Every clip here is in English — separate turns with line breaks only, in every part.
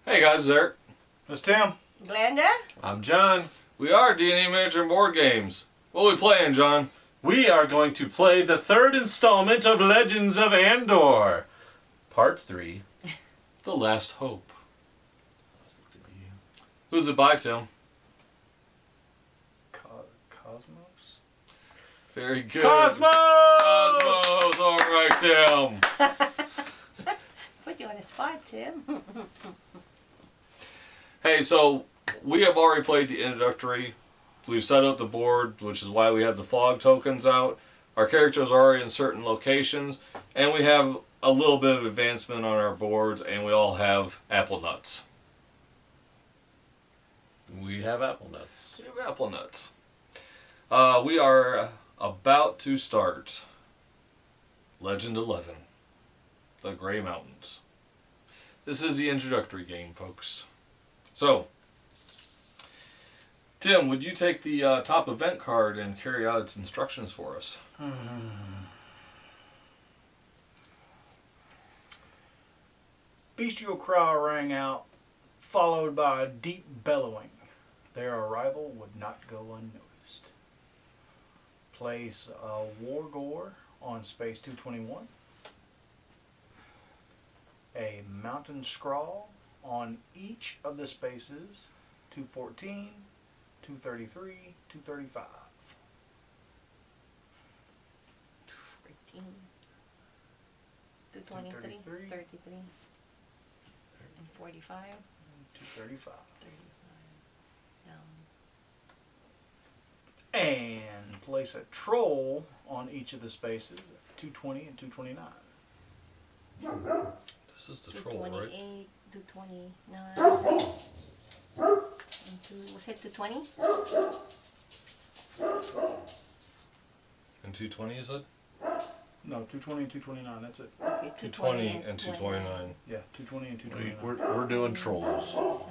Hey guys, it's Eric.
That's Tim.
Glenda?
I'm John.
We are D&D Miniature Board Games. What are we playing, John?
We are going to play the third installment of Legends of Andor, Part 3.
The Last Hope. Who's it by, Tim?
Cosmos?
Very good.
Cosmos!
Kosmos! Alright, Tim.
Put you on the spot, Tim.
Hey, so we have already played the introductory. We've set up the board, which is why we have the fog tokens out. Our characters are already in certain locations, and we have a little bit of advancement on our boards, and we all have apple nuts.
We have apple nuts.
We have apple nuts. We are about to start Legend 11, The Grey Mountains. This is the introductory game, folks. So, Tim, would you take the top event card and carry out its instructions for us?
Bestial cry rang out, followed by a deep bellowing. Their arrival would not go unnoticed. Place a war gore on space 221. A mountain scrawl on each of the spaces 214, 233, 235.
223, 33, and 45.
235.
35.
And place a troll on each of the spaces 220 and 229.
This is the troll, right?
228, 229. Was it 220?
And 220, you said?
No, 220 and 229, that's it.
Okay,
220 and 229.
Yeah, 220 and 229.
We're doing trolls.
So,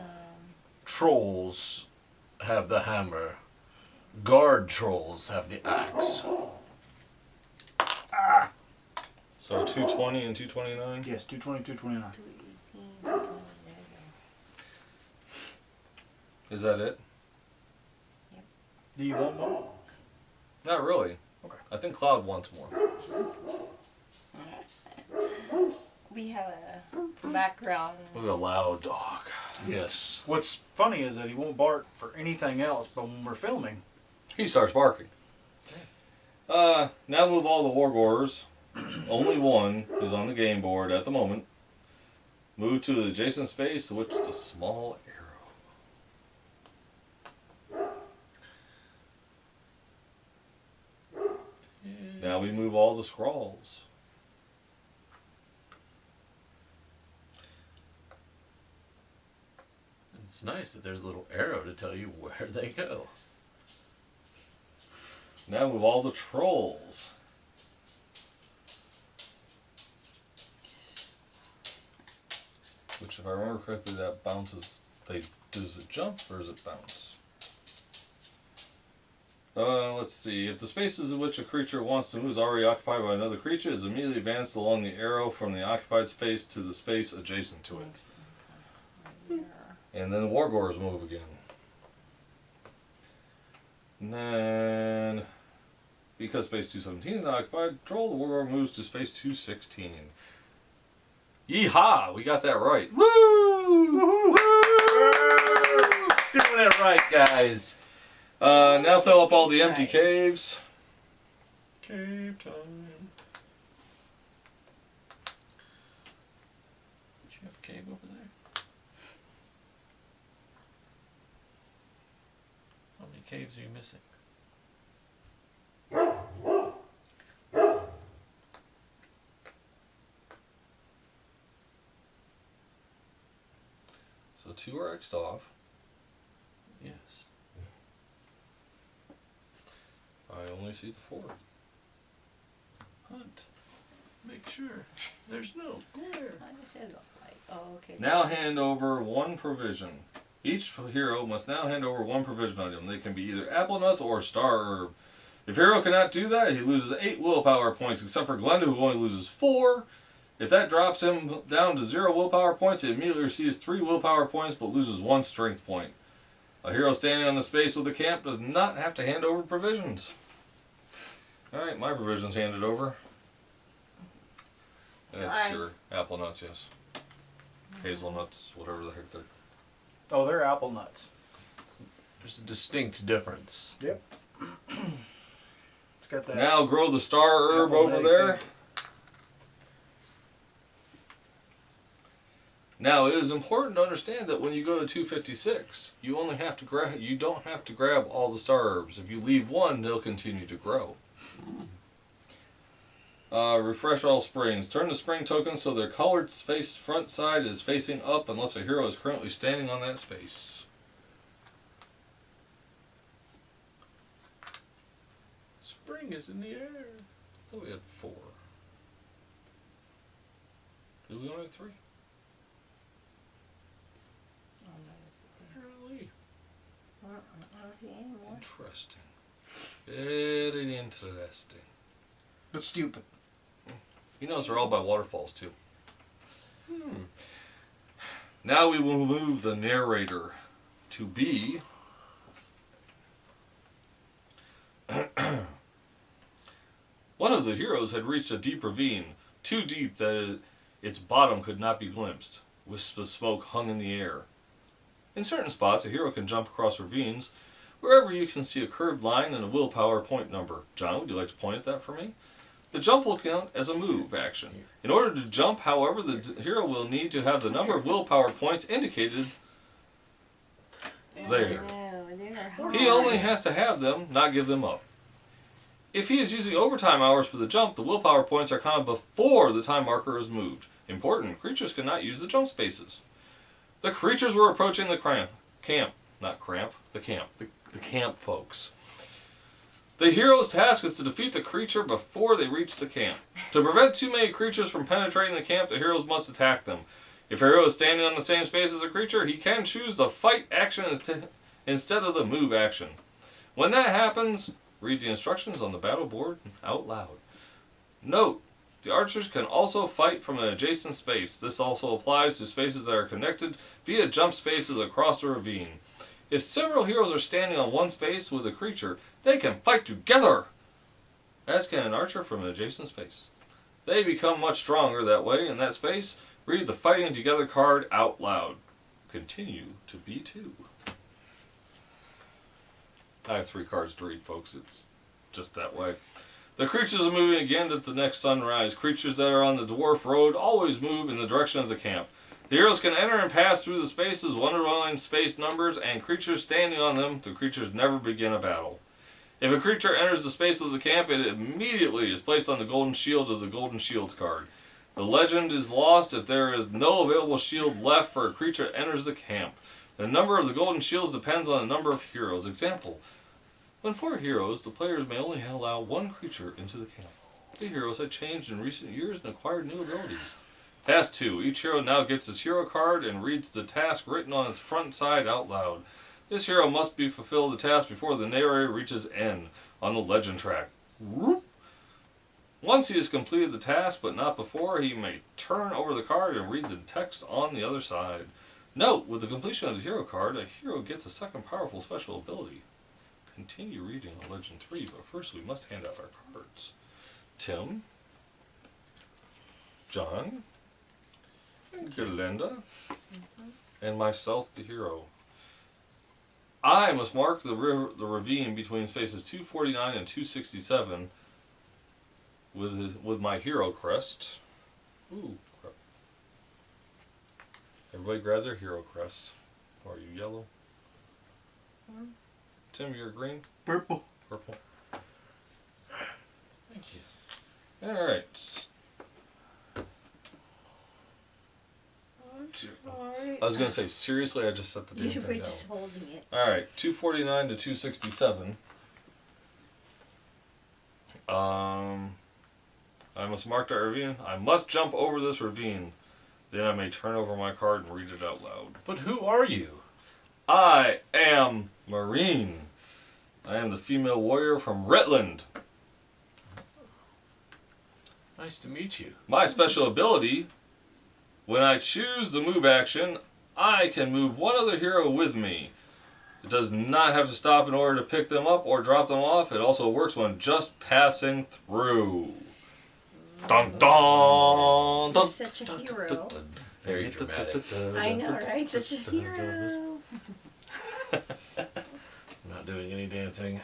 Trolls have the hammer. Guard trolls have the axe.
So 220 and 229?
Yes, 220, 229.
218, 220,
Is that it?
Do you want more?
Not really.
Okay.
I think Cloud wants more.
we have a background.
Look at a loud dog.
Yes.
What's funny is that he won't bark for anything else, but when we're filming,
He starts barking. Now move all the Wargorers. Only one is on the game board at the moment. Move to the adjacent space, which is the small arrow. Now we move all the scrolls.
It's nice that there's a little arrow to tell you where they go.
Now move all the trolls. Which, if I remember correctly, that bounces. Does it jump or does it bounce? Let's see. If the spaces in which a creature wants to move is already occupied by another creature, it is immediately advanced along the arrow from the occupied space to the space adjacent to it. And then the Wargorers move again. And then, because space 217 is not occupied, troll, the Wargore moves to space 216. Yeehaw! We got that right.
Woo! Woo! Doing it right, guys.
Now fill up all the empty caves.
Cave time. Did you have a cave over there? How many caves are you missing?
So 2 are X'd off.
Yes.
I only see the 4.
Hunt. Make sure there's no glare.
How does it look like? Oh, okay.
Now hand over 1 provision. Each hero must now hand over 1 provision item. They can be either apple nuts or star herb. If hero cannot do that, he loses 8 willpower points, except for Glenda, who only loses 4. If that drops him down to 0 willpower points, he immediately receives 3 willpower points but loses 1 strength point. A hero standing on the space with the camp does not have to hand over provisions. Alright, my provisions handed over.
So
That's your apple nuts, yes. Hazelnuts, whatever the heck they're.
Oh, they're apple nuts.
There's a distinct difference.
Yep. It's got that.
Now grow the star herb
apple
over
nutty
there.
fig.
Now it is important to understand that when you go to 256, you only have to grab. You don't have to grab all the star herbs. If you leave one, they'll continue to grow. Refresh all springs. Turn the spring tokens so their colored face front side is facing up unless a hero is currently standing on that space.
Spring is in the air.
I thought we had 4. Do we only have 3? Apparently.
I don't see any more.
Interesting. Very interesting.
But stupid.
You notice they're all by waterfalls too. Now we will move the narrator to be one of the heroes had reached a deep ravine, too deep that its bottom could not be glimpsed. Wisps of smoke hung in the air. In certain spots, a hero can jump across ravines, wherever you can see a curved line and a willpower point number. John, would you like to point at that for me? The jump will count as a move action. In order to jump, however, the hero will need to have the number of willpower points indicated there.
No, they're hard.
He only has to have them, not give them up. If he is using overtime hours for the jump, the willpower points are counted before the time marker is moved. Important, creatures cannot use the jump spaces. The creatures were approaching the camp, folks. The hero's task is to defeat the creature before they reach the camp. To prevent too many creatures from penetrating the camp, the heroes must attack them. If a hero is standing on the same space as a creature, he can choose the fight action instead of the move action. When that happens, read the instructions on the battle board out loud. Note, the archers can also fight from an adjacent space. This also applies to spaces that are connected via jump spaces across a ravine. If several heroes are standing on one space with a creature, they can fight together, as can an archer from an adjacent space. They become much stronger that way in that space. Read the Fighting Together card out loud. Continue to B2. I have 3 cards to read, folks. It's just that way. The creatures are moving again at the next sunrise. Creatures that are on the dwarf road always move in the direction of the camp. The heroes can enter and pass through the spaces, underlying space numbers, and creatures standing on them. The creatures never begin a battle. If a creature enters the space of the camp, it immediately is placed on the Golden Shield of the Golden Shields card. The legend is lost if there is no available shield left for a creature that enters the camp. The number of the Golden Shields depends on the number of heroes. Example, when 4 heroes, the players may only allow 1 creature into the camp. The heroes have changed in recent years and acquired new abilities. Task 2. Each hero now gets his hero card and reads the task written on its front side out loud. This hero must be fulfilled the task before the narrator reaches N on the legend track. Once he has completed the task, but not before, he may turn over the card and read the text on the other side. Note, with the completion of the hero card, a hero gets a second powerful special ability. Continue reading on Legend 3, but first we must hand out our cards. Tim, John, Galenda, and myself, the hero. I must mark the ravine between spaces 249 and 267 with my hero crest. Ooh, crap. Everybody grab their hero crest. Are you yellow? Tim, you're green?
Purple.
Purple. Thank you. Alright. I was going to say, seriously, I just set the damn
You were
thing down.
just holding it.
Alright, 249 to 267. I must mark that ravine. I must jump over this ravine. Then I may turn over my card and read it out loud.
But who are you?
I am Marine. I am the female warrior from Retland.
I Nice to meet you.
My special ability, when I choose the move action, I can move one other hero with me. It does not have to stop in order to pick them up or drop them off. It also works when just passing through. Dun dun!
You're such a hero.
Very dramatic.
I know, right? Such a hero.
I'm not doing any dancing.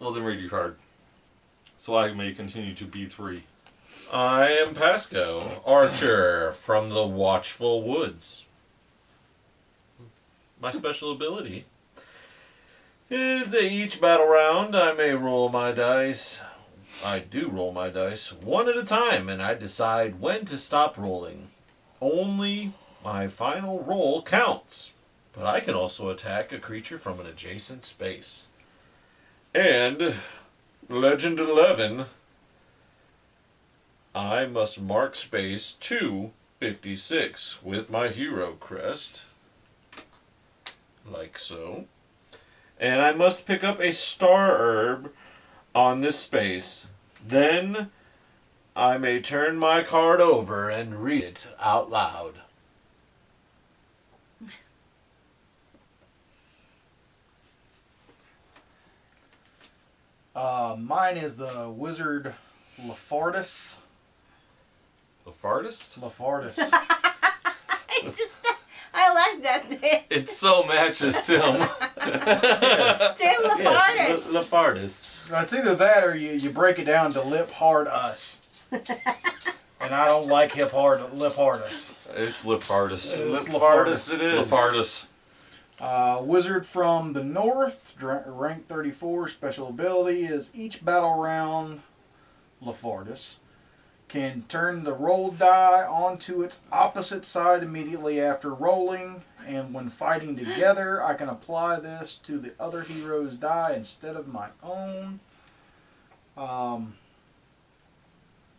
Well, then read your card. So I may continue to be 3.
I am Pasco, archer from the Watchful Woods. My special ability is that each battle round I may roll my dice. I do roll my dice one at a time, and I decide when to stop rolling. Only my final roll counts, but I can also attack a creature from an adjacent space. And Legend 11, I must mark space 256 with my hero crest, like so. And I must pick up a star herb on this space. Then I may turn my card over and read it out loud.
Mine is the wizard Lafardus.
The fartist?
Lafardus.
I like that name.
It so matches Tim.
Tim LaFartis.
Lafardus.
It's either that or you break it down to lip hard us. And I don't like lip hardus.
It's lip fartist.
It's
Lafardus it is.
Fartist.
Wizard from the north, rank 34, special ability is each battle round, Lafardus can turn the rolled die onto its opposite side immediately after rolling, and when fighting together, I can apply this to the other hero's die instead of my own.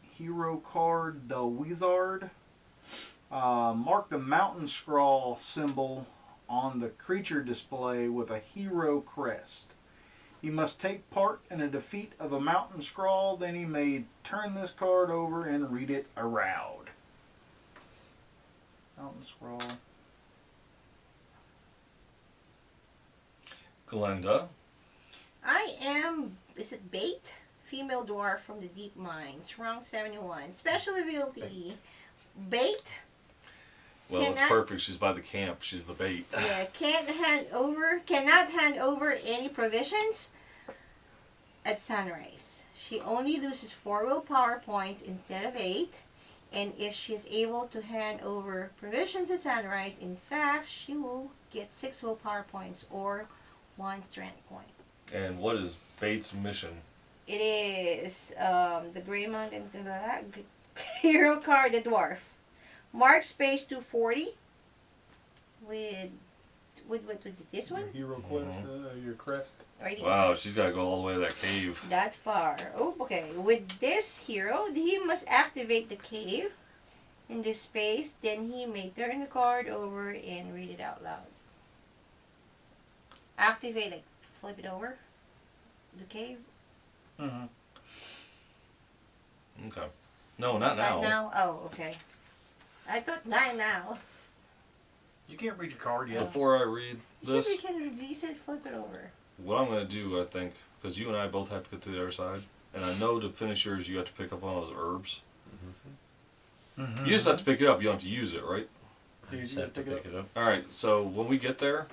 Hero card, the Wizard. Mark the mountain scrawl symbol on the creature display with a hero crest. He must take part in a defeat of a mountain scrawl, then he may turn this card over and read it aloud. Mountain scrawl.
Glenda.
I am, is it Bait? Female dwarf from the deep mines, rank 71. Special ability, Bait.
Well, it's perfect. She's by the camp. She's the bait.
Yeah, cannot hand over any provisions at sunrise. She only loses 4 willpower points instead of 8. And if she is able to hand over provisions at sunrise, in fact, she will get 6 willpower points or 1 strength point.
And what is Bait's mission?
It is the Grey Mountain hero card, the dwarf. Mark space 240 with this one.
Your hero quest, your crest.
Right here.
Wow, she's got to go all the way to that cave.
That far. Oh, okay. With this hero, he must activate the cave in this space. Then he may turn the card over and read it out loud. Activate, like flip it over. The cave.
Mm-hmm.
Okay. No, not now.
Not now. Oh, okay. I thought not now.
You can't read your card yet.
Before I read
He said
this,
we can release it, flip it over.
what I'm going to do, I think, because you and I both have to get to the other side, and I know to finish yours, you have to pick up one of those herbs.
Mm-hmm.
You just have to pick it up. You don't have to use it, right?
I just have to pick it up.
All right. So when we get there,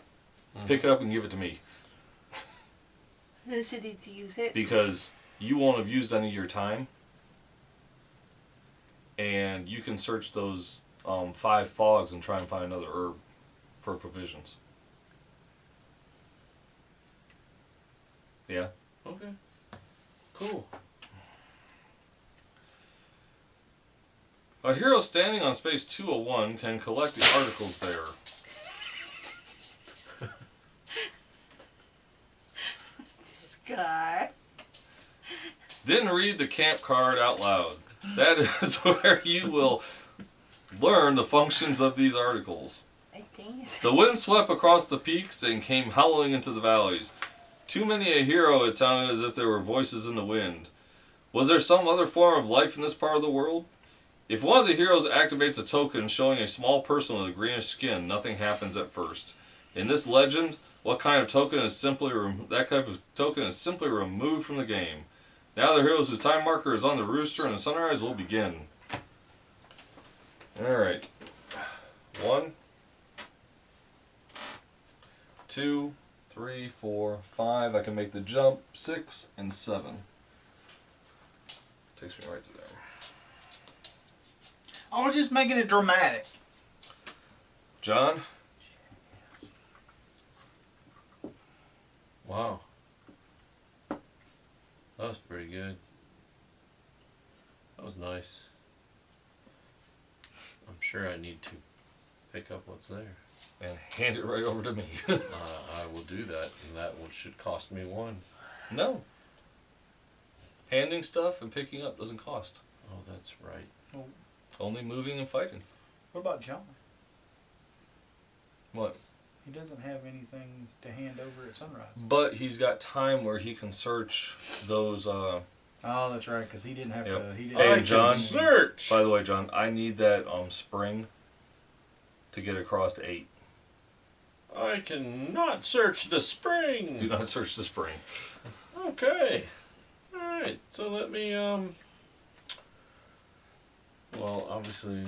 pick it up and give it to me,
Does it need to use it?
because you won't have used any of your time, and you can search those 5 fogs and try and find another herb for provisions. Yeah.
Okay. Cool.
A hero standing on space 201 can collect the articles there.
This guy.
Didn't read the camp card out loud. That is where you will learn the functions of these articles.
I think it's
The wind swept across the peaks and came howling into the valleys. Too many a hero, it sounded as if there were voices in the wind. Was there some other form of life in this part of the world? If one of the heroes activates a token showing a small person with a greenish skin, nothing happens at first. In this legend, that kind of token is simply removed from the game. Now the heroes whose time marker is on the rooster and the sunrise will begin. Alright. 1, 2, 3, 4, 5. I can make the jump. 6 and 7. Takes me right to there.
I was just making it dramatic.
John?
Wow. That was pretty good. That was nice. I'm sure I need to pick up what's there.
And hand it right over to me.
I will do that, and that should cost me 1.
No. Handing stuff and picking up doesn't cost.
Oh, that's right.
Well,
Only moving and fighting.
what about John?
What?
He doesn't have anything to hand over at sunrise.
But he's got time where he can search those.
Oh, that's right, because he didn't have
Yep.
to. He didn't.
Hey,
I can
John.
search.
By the way, John, I need that spring to get across to 8.
I cannot search the
Do
spring.
not search the spring.
Okay. All right. So let me. Well, obviously.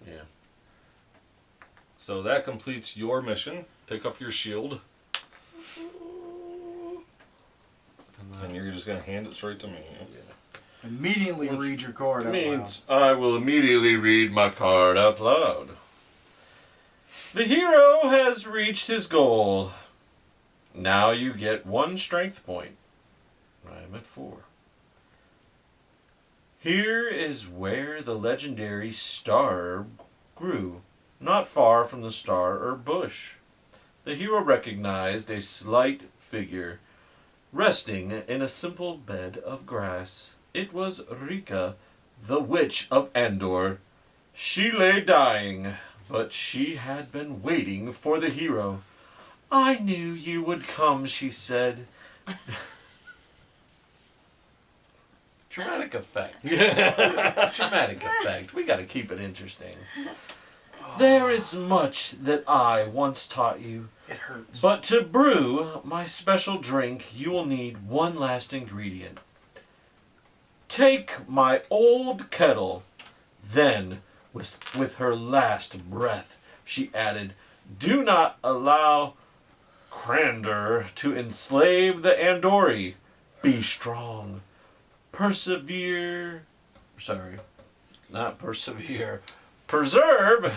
Yeah.
So that completes your mission. Pick up your shield, and you're just gonna hand it straight to me.
Immediately
Which
read your card out
Means I will immediately read my card out loud. The hero has reached his goal. Now you get 1 strength point. I am at 4. Here is where the legendary star herb grew, not far from the star herb bush. The hero recognized a slight figure resting in a simple bed of grass. It was Rika, the witch of Andor. She lay dying, but she had been waiting for the hero. I knew you would come, she said. Dramatic effect. Dramatic effect. We gotta keep it interesting. There is much that I once taught you.
It hurts.
But to brew my special drink, you will need 1 last ingredient. Take my old kettle. Then, with her last breath, she added, do not allow Crander to enslave the Andori. Be strong. Persevere. Sorry, not persevere. Preserve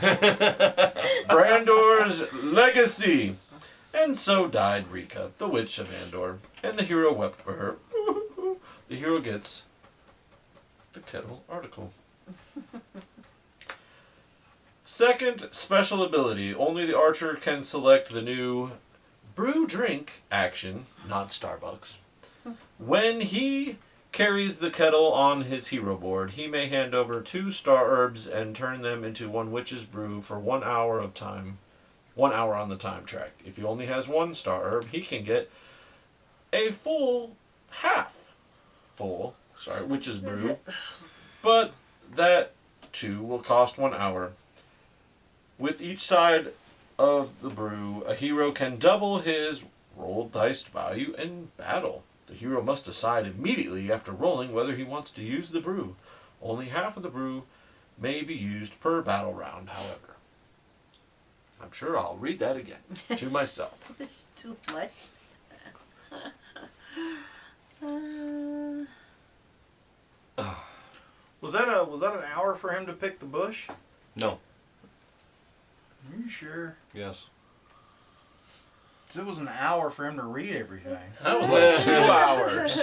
Brandor's legacy. And so died Rika, the witch of Andor, and the hero wept for her. The hero gets the kettle article. Second special ability. Only the archer can select the new brew drink action, not Starbucks. When he carries the kettle on his hero board, he may hand over 2 star herbs and turn them into 1 witch's brew for 1 hour of time. 1 hour on the time track. If he only has 1 star herb, he can get a witch's brew. But that too will cost 1 hour. With each side of the brew, a hero can double his rolled dice value in battle. The hero must decide immediately after rolling whether he wants to use the brew. Only half of the brew may be used per battle round, however. I'm sure I'll read that again to myself.
This is too much.
Was that an hour for him to pick the bush?
No.
Are you sure?
Yes.
'Cause it was an hour for him to read everything.
That was like 2 hours.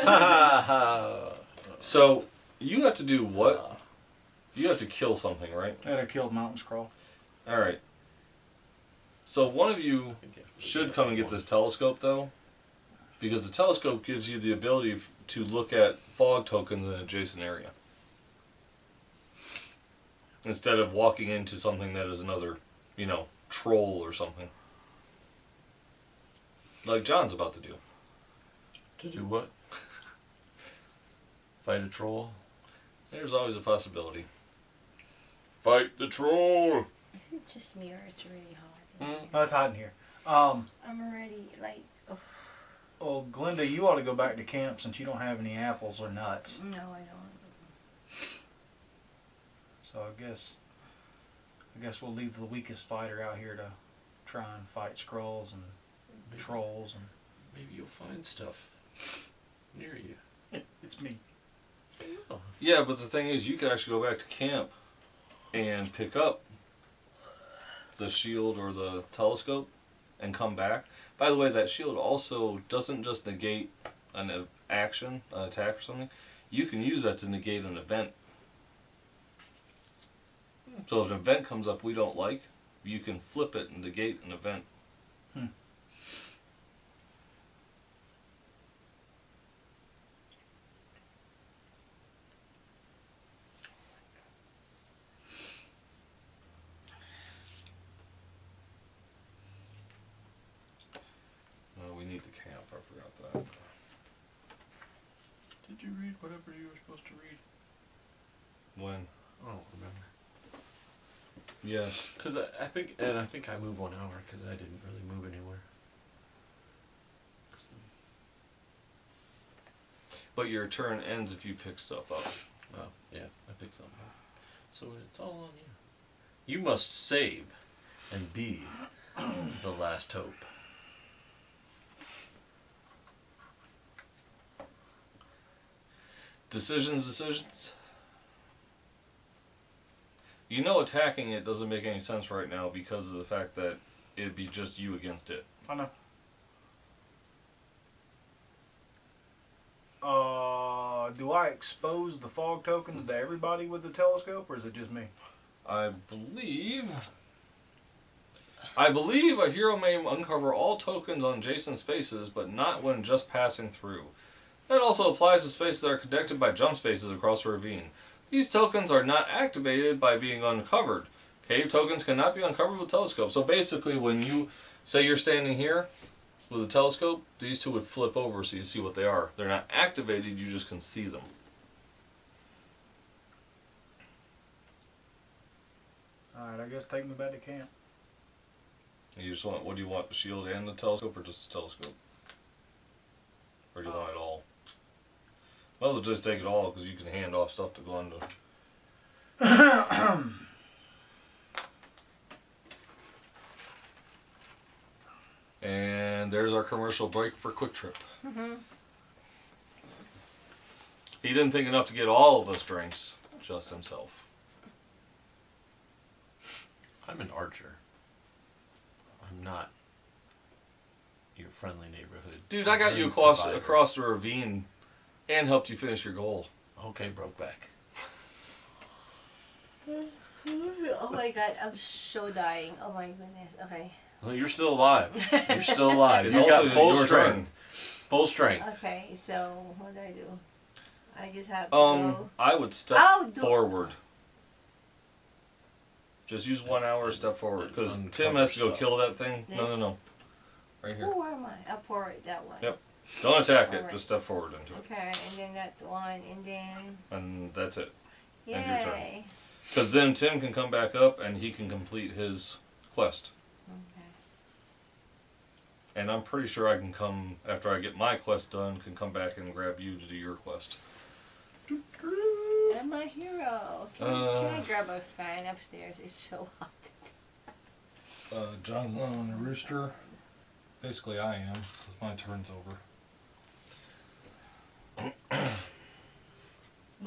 So you have to do what? You have to kill something, right?
That'd have killed Mountain Scroll.
All right. So one of you should come and get this telescope, though, because the telescope gives you the ability to look at fog tokens in an adjacent area, instead of walking into something that is another, troll or something, like John's about to do.
To do what? Fight a troll.
There's always a possibility.
Fight the troll.
It's just me or it's really hot.
No, it's hot in here.
I'm already like, oh,
Well, Glenda, you ought to go back to camp since you don't have any apples or nuts.
no, I don't.
So I guess we'll leave the weakest fighter out here to try and fight scrolls and trolls and.
Maybe you'll find stuff near you.
It's me.
Yeah, but the thing is, you could actually go back to camp and pick up the shield or the telescope and come back. By the way, that shield also doesn't just negate an action, an attack or something. You can use that to negate an event. So if an event comes up we don't like, you can flip it and negate an event. We need the camp, I forgot that.
Did you read whatever you were supposed to read?
When?
I don't remember.
Yes.
Because I think I moved 1 hour because I didn't really move anywhere.
But your turn ends if you pick stuff up.
Oh, yeah, I picked something up. So it's all on you. You must save and be the last hope.
Decisions. You know attacking it doesn't make any sense right now because of the fact that it'd be just you against it.
I know. Do I expose the fog tokens to everybody with the telescope, or is it just me?
I believe a hero may uncover all tokens on adjacent spaces, but not when just passing through. That also applies to spaces that are connected by jump spaces across a ravine. These tokens are not activated by being uncovered. Cave tokens cannot be uncovered with telescope. So basically when you say you're standing here with a telescope, these two would flip over so you see what they are. They're not activated, you just can see them.
Alright, I guess take me back to camp.
And you just want, what do you want, the shield and the telescope or just the telescope? Or do you want it all? Might as well just take it all because you can hand off stuff to Glenda. And there's our commercial break for Quick Trip.
Mm-hmm.
He didn't think enough to get all of us drinks, just himself.
I'm an archer. I'm not your friendly neighborhood.
Dude, I got you across the ravine and helped you finish your goal.
Okay, Brokeback.
Oh my god, I'm so dying. Oh my goodness. Okay.
Well, you're still alive. You're still alive.
It's
You
also
got full
your
strength.
turn.
Full strength.
Okay, so what do I do? I just have to go.
I would step
Oh,
forward. Just use 1 hour, step forward. Because Tim has to go kill that thing.
This?
No. Right here.
Oh, where am I? I'll pour it that one.
Yep. Don't attack it.
Alright.
Just step forward into it.
Okay, and then that one, and then...
And that's it. End your turn.
Yay.
Because then Tim can come back up and he can complete his quest.
Okay.
And I'm pretty sure I can come, after I get my quest done, can come back and grab you to do your quest.
I'm a hero. Can I grab a fan upstairs? It's so hot.
John's not on the rooster. Basically I am, because my turn's over.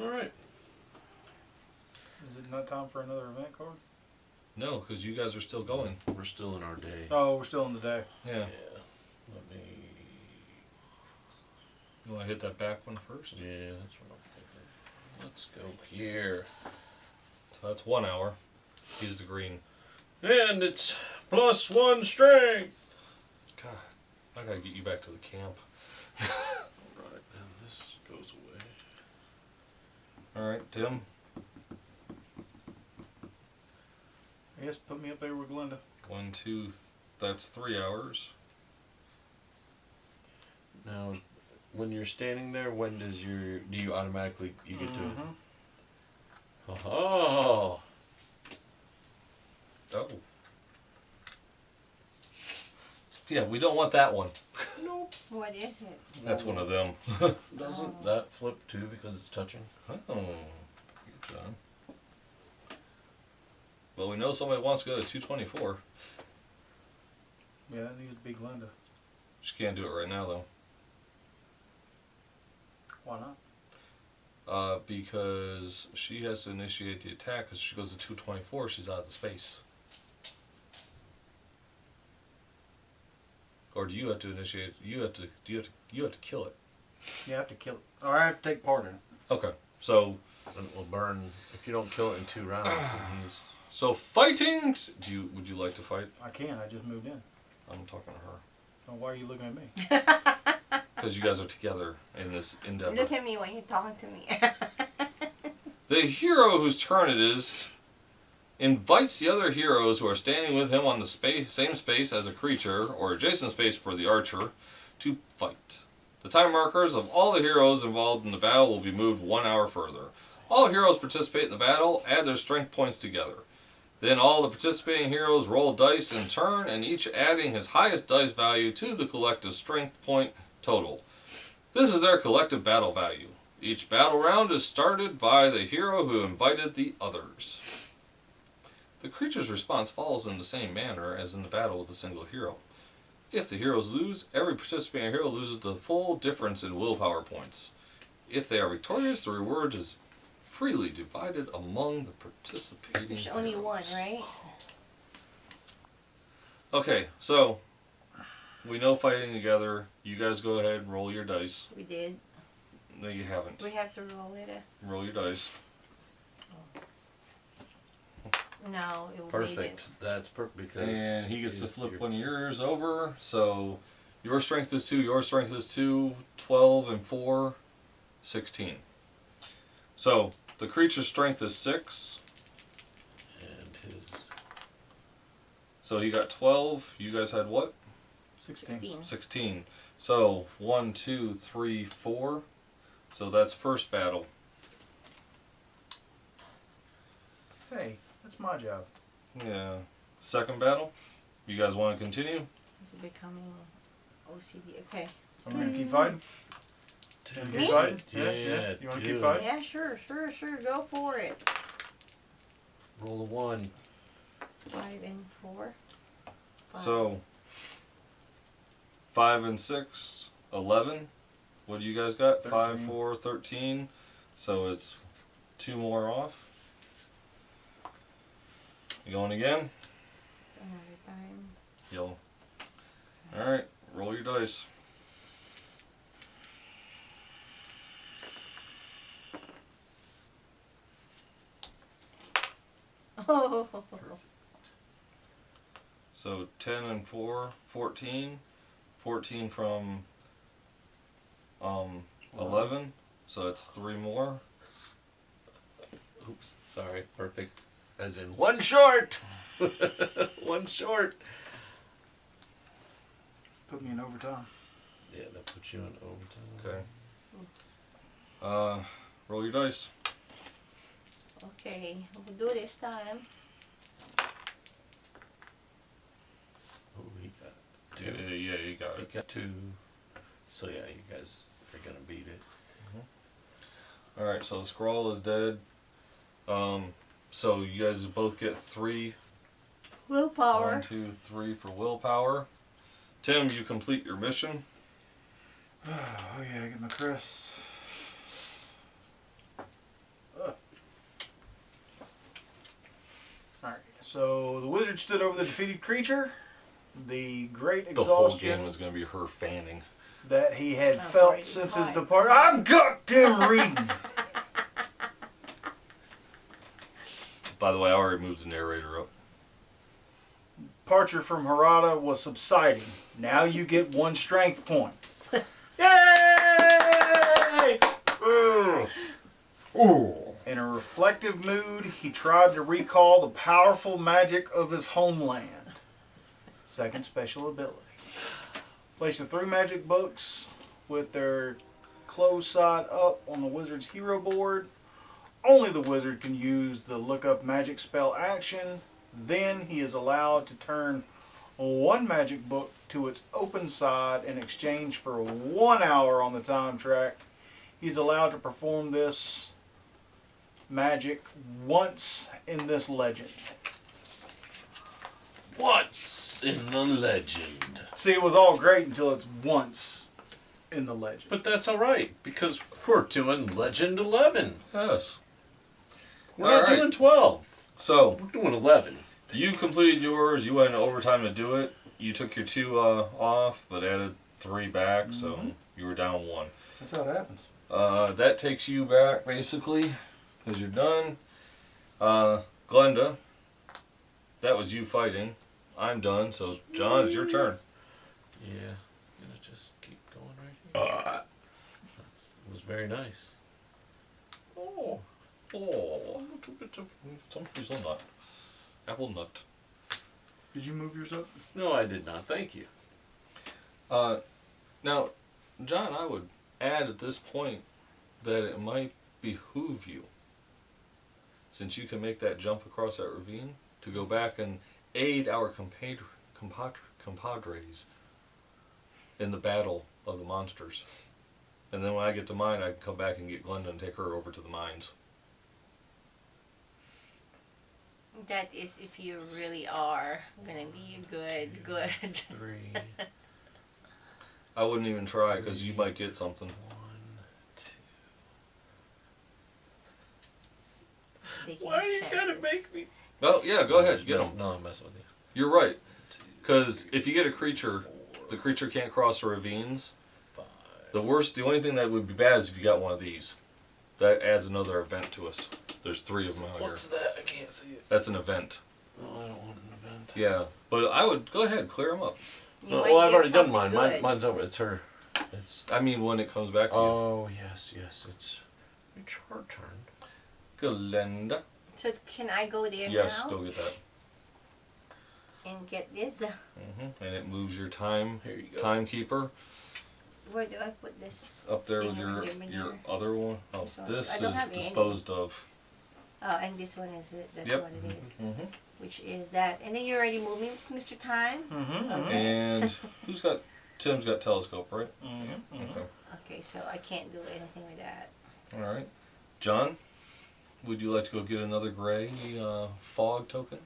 Alright.
Is it not time for another event card?
No, because you guys are still going.
We're still in our day.
Oh, we're still in the day.
Yeah.
Let me...
You want to hit that back one first?
Yeah, that's what I'm thinking. Let's go here.
So that's 1 hour. He's the green.
And it's +1 strength.
God, I gotta get you back to the camp.
Right, and this goes away.
Alright, Tim.
I guess put me up there with Glenda.
1, 2, that's 3 hours.
Now, when you're standing there, when do you automatically you get to? Oh.
Oh. Yeah, we don't want that one.
Nope.
What is it?
That's one of them.
Doesn't that flip too because it's touching?
Oh, good job. Well, we know somebody wants to go to 224.
Yeah, that needs to be Glenda.
She can't do it right now, though.
Why not?
Because she has to initiate the attack. Because she goes to 224, she's out of the space. Or do you have to initiate? You have to kill it.
You have to kill it. Or I have to take part in it.
Okay. So
And it will burn if you don't kill it in 2 rounds. Then
fighting. Would you like to fight?
I can. I just moved in.
I'm talking to her.
Oh, why are you looking at me?
Because you guys are together in this endeavor.
Look at me when you're talking to me.
The hero whose turn it is invites the other heroes who are standing with him on the same space as a creature or adjacent space for the archer to fight. The time markers of all the heroes involved in the battle will be moved 1 hour further. All heroes participate in the battle, add their strength points together. Then all the participating heroes roll dice in turn, and each adding his highest dice value to the collective strength point total. This is their collective battle value. Each battle round is started by the hero who invited the others. The creature's response follows in the same manner as in the battle with a single hero. If the heroes lose, every participating hero loses the full difference in willpower points. If they are victorious, the reward is freely divided among the participating
There's
heroes.
only one, right?
Okay, so we know fighting together. You guys go ahead and roll your dice.
We did.
No, you haven't.
We have to roll it.
Roll your dice.
No, it will
perfect. That's perfect because.
And he gets to
it's
flip
your-
one of yours over. So your strength is 2, your strength is 2, 12 and 4, 16. So the creature's strength is 6.
And his.
So he got 12. You guys had what?
16.
16. So 1, 2, 3, 4. So that's first battle.
Hey, that's my job.
Yeah. Second battle. You guys want to continue?
It's becoming OCD. Okay.
I'm going to keep fighting.
Two.
Keep fighting?
Yeah,
Yeah. You want to
do
keep
it.
fighting?
Yeah, sure. Go for it.
Roll a 1.
5 and 4.
So 5 and 6, 11. What do you guys got? 5,
13.
4, 13. So it's 2 more off. You going again?
It's another time.
Yellow. Alright, roll your dice.
Oh.
So 10 and 4, 14. 14 from 11. So it's 3 more.
Oops. Sorry. Perfect. As in 1 short. 1 short.
Put me in overtime.
Yeah, that puts you in overtime.
Okay. Roll your dice.
Okay, we'll do this time.
Oh, he got
Yeah,
2.
yeah, you got
He
it.
got 2. So yeah, you guys are gonna beat it.
Alright, so the scroll is dead. So you guys both get 3.
Willpower.
1, 2, 3 for willpower. Tim, you complete your mission.
Oh, yeah, get my crest. Alright, so the wizard stood over the defeated creature. The great
The whole
exhaustion
game is going to be her fanning.
that he had
That's
felt
right,
since
it's
his
fine.
departure. I'm goddamn reading!
By the way, I already moved the narrator up.
Departure from Harada was subsiding. Now you get 1 strength point.
Yay!
Ooh.
In a reflective mood, he tried to recall the powerful magic of his homeland. Second special ability. Place the 3 magic books with their closed side up on the wizard's hero board. Only the wizard can use the look up magic spell action. Then he is allowed to turn one magic book to its open side in exchange for 1 hour on the time track. He's allowed to perform this magic once in this legend.
What's in the legend?
See, it was all great until it's once in the legend.
But that's all right because we're doing Legend 11.
Yes.
We're
All
not
right.
doing 12.
So,
We're doing 11.
you completed yours. You went in overtime to do it. You took your 2 off, but added 3 back, so you were down 1.
That's how it happens.
That takes you back, basically, because you're done. Glenda, that was you fighting. I'm done, so John, it's your turn.
Yeah. I'm gonna just keep going right here. It was very nice.
Oh, a little bit of some hazelnut. Apple nut.
Did you move yours up?
No, I did not. Thank you.
Now, John, I would add at this point that it might behoove you, since you can make that jump across that ravine, to go back and aid our compadres in the battle of the monsters. And then when I get to mine, I can come back and get Glenda and take her over to the mines.
That is if you really are gonna be good.
3,
I wouldn't even try, because you might get something.
1, 2.
Taking
Why
his
are you gonna
chances.
make me?
Oh, yeah, go ahead, get them.
No, I'm messing with you.
You're right. Because if you get a creature, the creature can't cross the ravines.
5.
The only thing that would be bad is if you got one of these. That adds another event to us. There's 3 of them out here.
What's that? I can't see it.
That's an event.
No, I don't want an event.
Yeah, but I would go ahead, clear them up.
You
No,
might
well, I've
get
already done
something
mine.
good.
Mine's over. It's her. It's.
I mean, when it comes back to you.
Oh yes. It's her turn.
Glenda.
So can I go there
Yes,
now
go get that.
and get this?
And it moves your time
Here you go.
timekeeper
Where do I put this?
up there
thing
with
over
your
here?
other one. Oh,
So,
this
I don't
is
have any.
disposed of.
Oh, and this one is it. That's
Yep.
what it is.
Mm-hmm.
Which is that. And then you're already moving, Mr. Time?
Mm-hmm.
Okay.
And Tim's got telescope, right?
Mm-hmm.
Okay.
Okay, so I can't do anything with that.
All right. John, would you like to go get another gray fog token?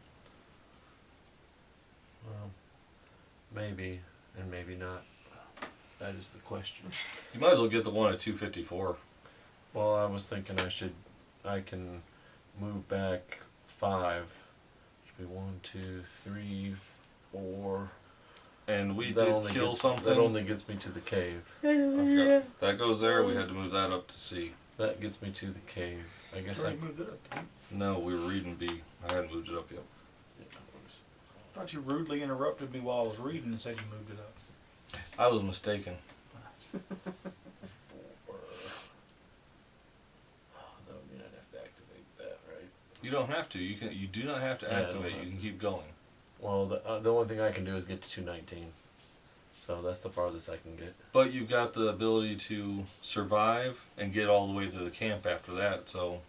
Well, maybe and maybe not. That is the question.
You might as well get the one at 254.
Well, I was thinking I can move back 5. Should be 1, 2, 3, 4.
And we
That
did
only
kill
gets-
something.
That only gets me to the cave.
I forgot. That goes there. We had to move that up to C.
That gets me to the cave. I guess
Already moved it up.
No, we were reading B. I hadn't moved it up yet.
I thought you rudely interrupted me while I was reading and said you moved it up.
I was mistaken.
4. Oh, that would mean I'd have to activate that, right?
You don't have to. You do not have to
Yeah, I don't
activate.
have
You can keep going.
Well, the only thing I can do is get to 219. So that's the farthest I can get.
But you've got the ability to survive and get all the way to the camp after that. So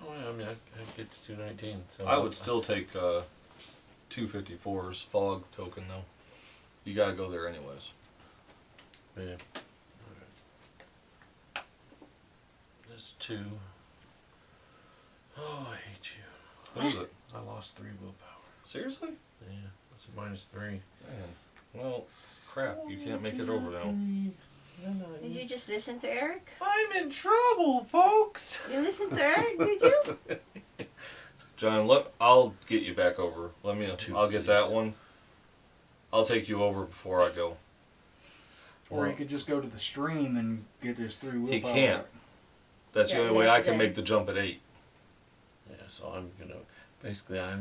Oh yeah, I mean I'd get to 219. So
I would still take 254's fog token though. You gotta go there anyways.
Yeah. Alright. That's 2. Oh, I hate you.
What is it?
I lost 3 willpower.
Seriously?
Yeah, that's a -3.
Man. Well, crap. You can't make it over now.
Did you just listen to Eric?
I'm in trouble, folks.
You listened to Eric, did you?
John, I'll get you back over. I'll get that
please.
one. I'll take you over before I go.
Or he could just go to the stream and get his 3 willpower.
He can't. That's
Yeah,
the only way
yes,
I can
then.
make the jump at 8.
Yeah, so I'm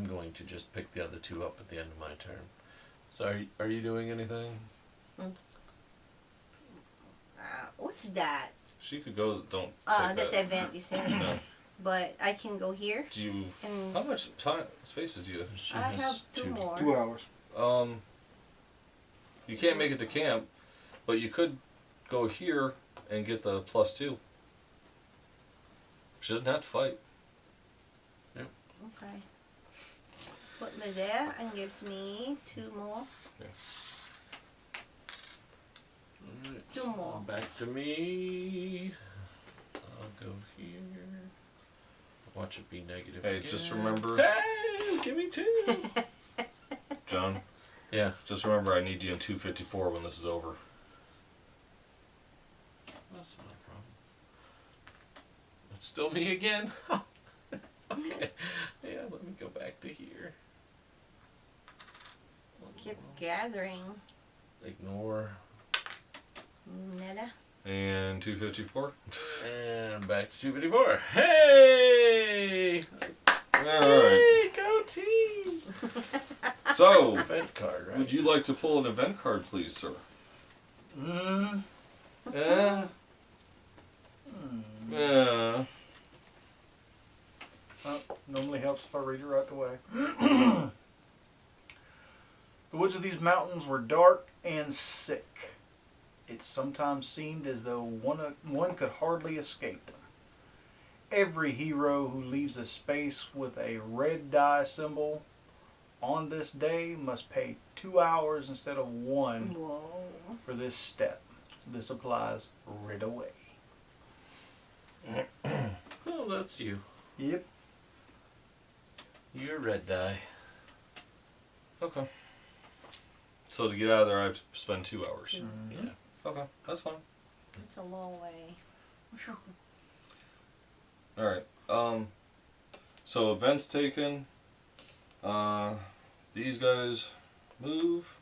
going to just pick the other 2 up at the end of my turn. So are you doing anything?
What's that?
She could go. Don't take
That's
that.
event you said.
No.
But I can go here.
Do you?
And
How much time spaces do you?
She
I
has
have 2 more.
2 hours.
You can't make it to camp, but you could go here and get the +2. She doesn't have to fight.
Okay. Put me there and gives me 2 more.
Alright.
2 more.
Back to me. I'll go here. Watch it be negative.
Hey,
again.
just remember,
Hey, give me 2.
John.
Yeah.
Just remember, I need you in 254 when this is over.
That's not a problem. It's still me again. Okay. Yeah, let me go back to here.
Keep gathering.
Ignore.
Nada.
And 254.
And back to 254. Hey!
Alright.
Hey, go team!
So,
Event card, right?
would you like to pull an event card, please, sir? Yeah. Yeah.
Well, normally helps if I read it right the way. The woods of these mountains were dark and sick. It sometimes seemed as though one could hardly escape them. Every hero who leaves a space with a red die symbol on this day must pay 2 hours instead of 1
Whoa.
for this step. This applies right away.
Oh, that's you.
Yep.
You're red die.
Okay. So to get out of there, I have to spend 2 hours.
2.
Yeah.
Okay, that's fine.
It's a long way.
Alright. So events taken. These guys move.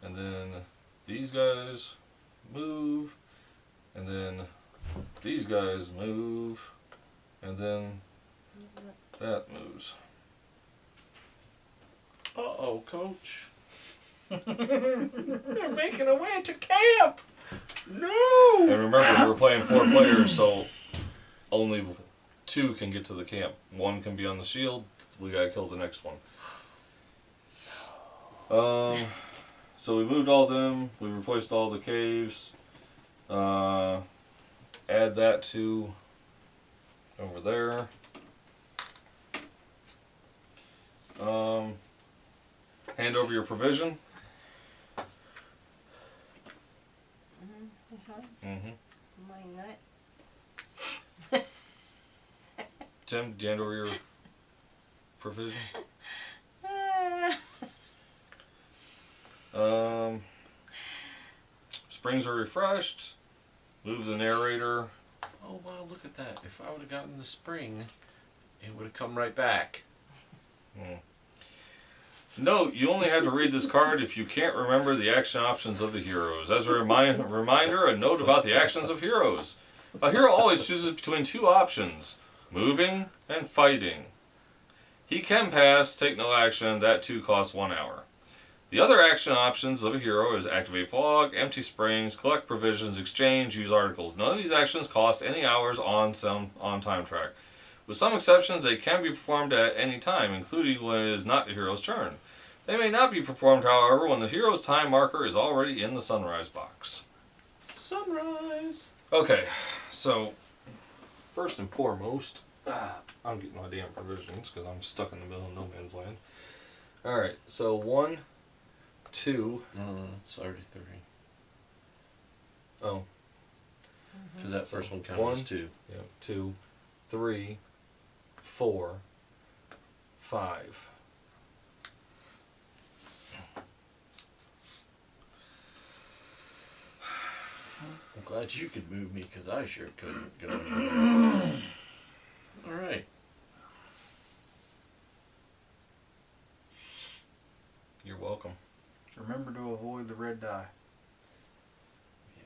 And then these guys move. And then these guys move. And then that moves.
Uh-oh, coach. They're making a way to camp! No!
And remember, we're playing 4 players, so only 2 can get to the camp. 1 can be on the shield. We gotta kill the next one. So we moved all them. We replaced all the caves. Add that to over there. Hand over your provision. Mm-hmm.
My nut.
Tim, do you hand over your provision? Springs are refreshed. Move the narrator.
Oh, wow, look at that. If I would have gotten the spring, it would have come right back.
Note, you only have to read this card if you can't remember the action options of the heroes. As a reminder, a note about the actions of heroes. A hero always chooses between 2 options, moving and fighting. He can pass, take no action, that too costs 1 hour. The other action options of a hero is activate fog, empty springs, collect provisions, exchange, use articles. None of these actions cost any hours on time track. With some exceptions, they can be performed at any time, including when it is not the hero's turn. They may not be performed, however, when the hero's time marker is already in the sunrise box.
Sunrise!
Okay, so first and foremost, I'm getting my damn provisions because I'm stuck in the middle of no man's land. Alright, so 1, 2.
It's already 3.
Oh,
Because that first one counted
1,
as 2.
yeah, 2, 3, 4, 5.
I'm glad you could move me because I sure couldn't go anywhere. Alright.
You're welcome.
Remember to avoid the red die.
Yeah.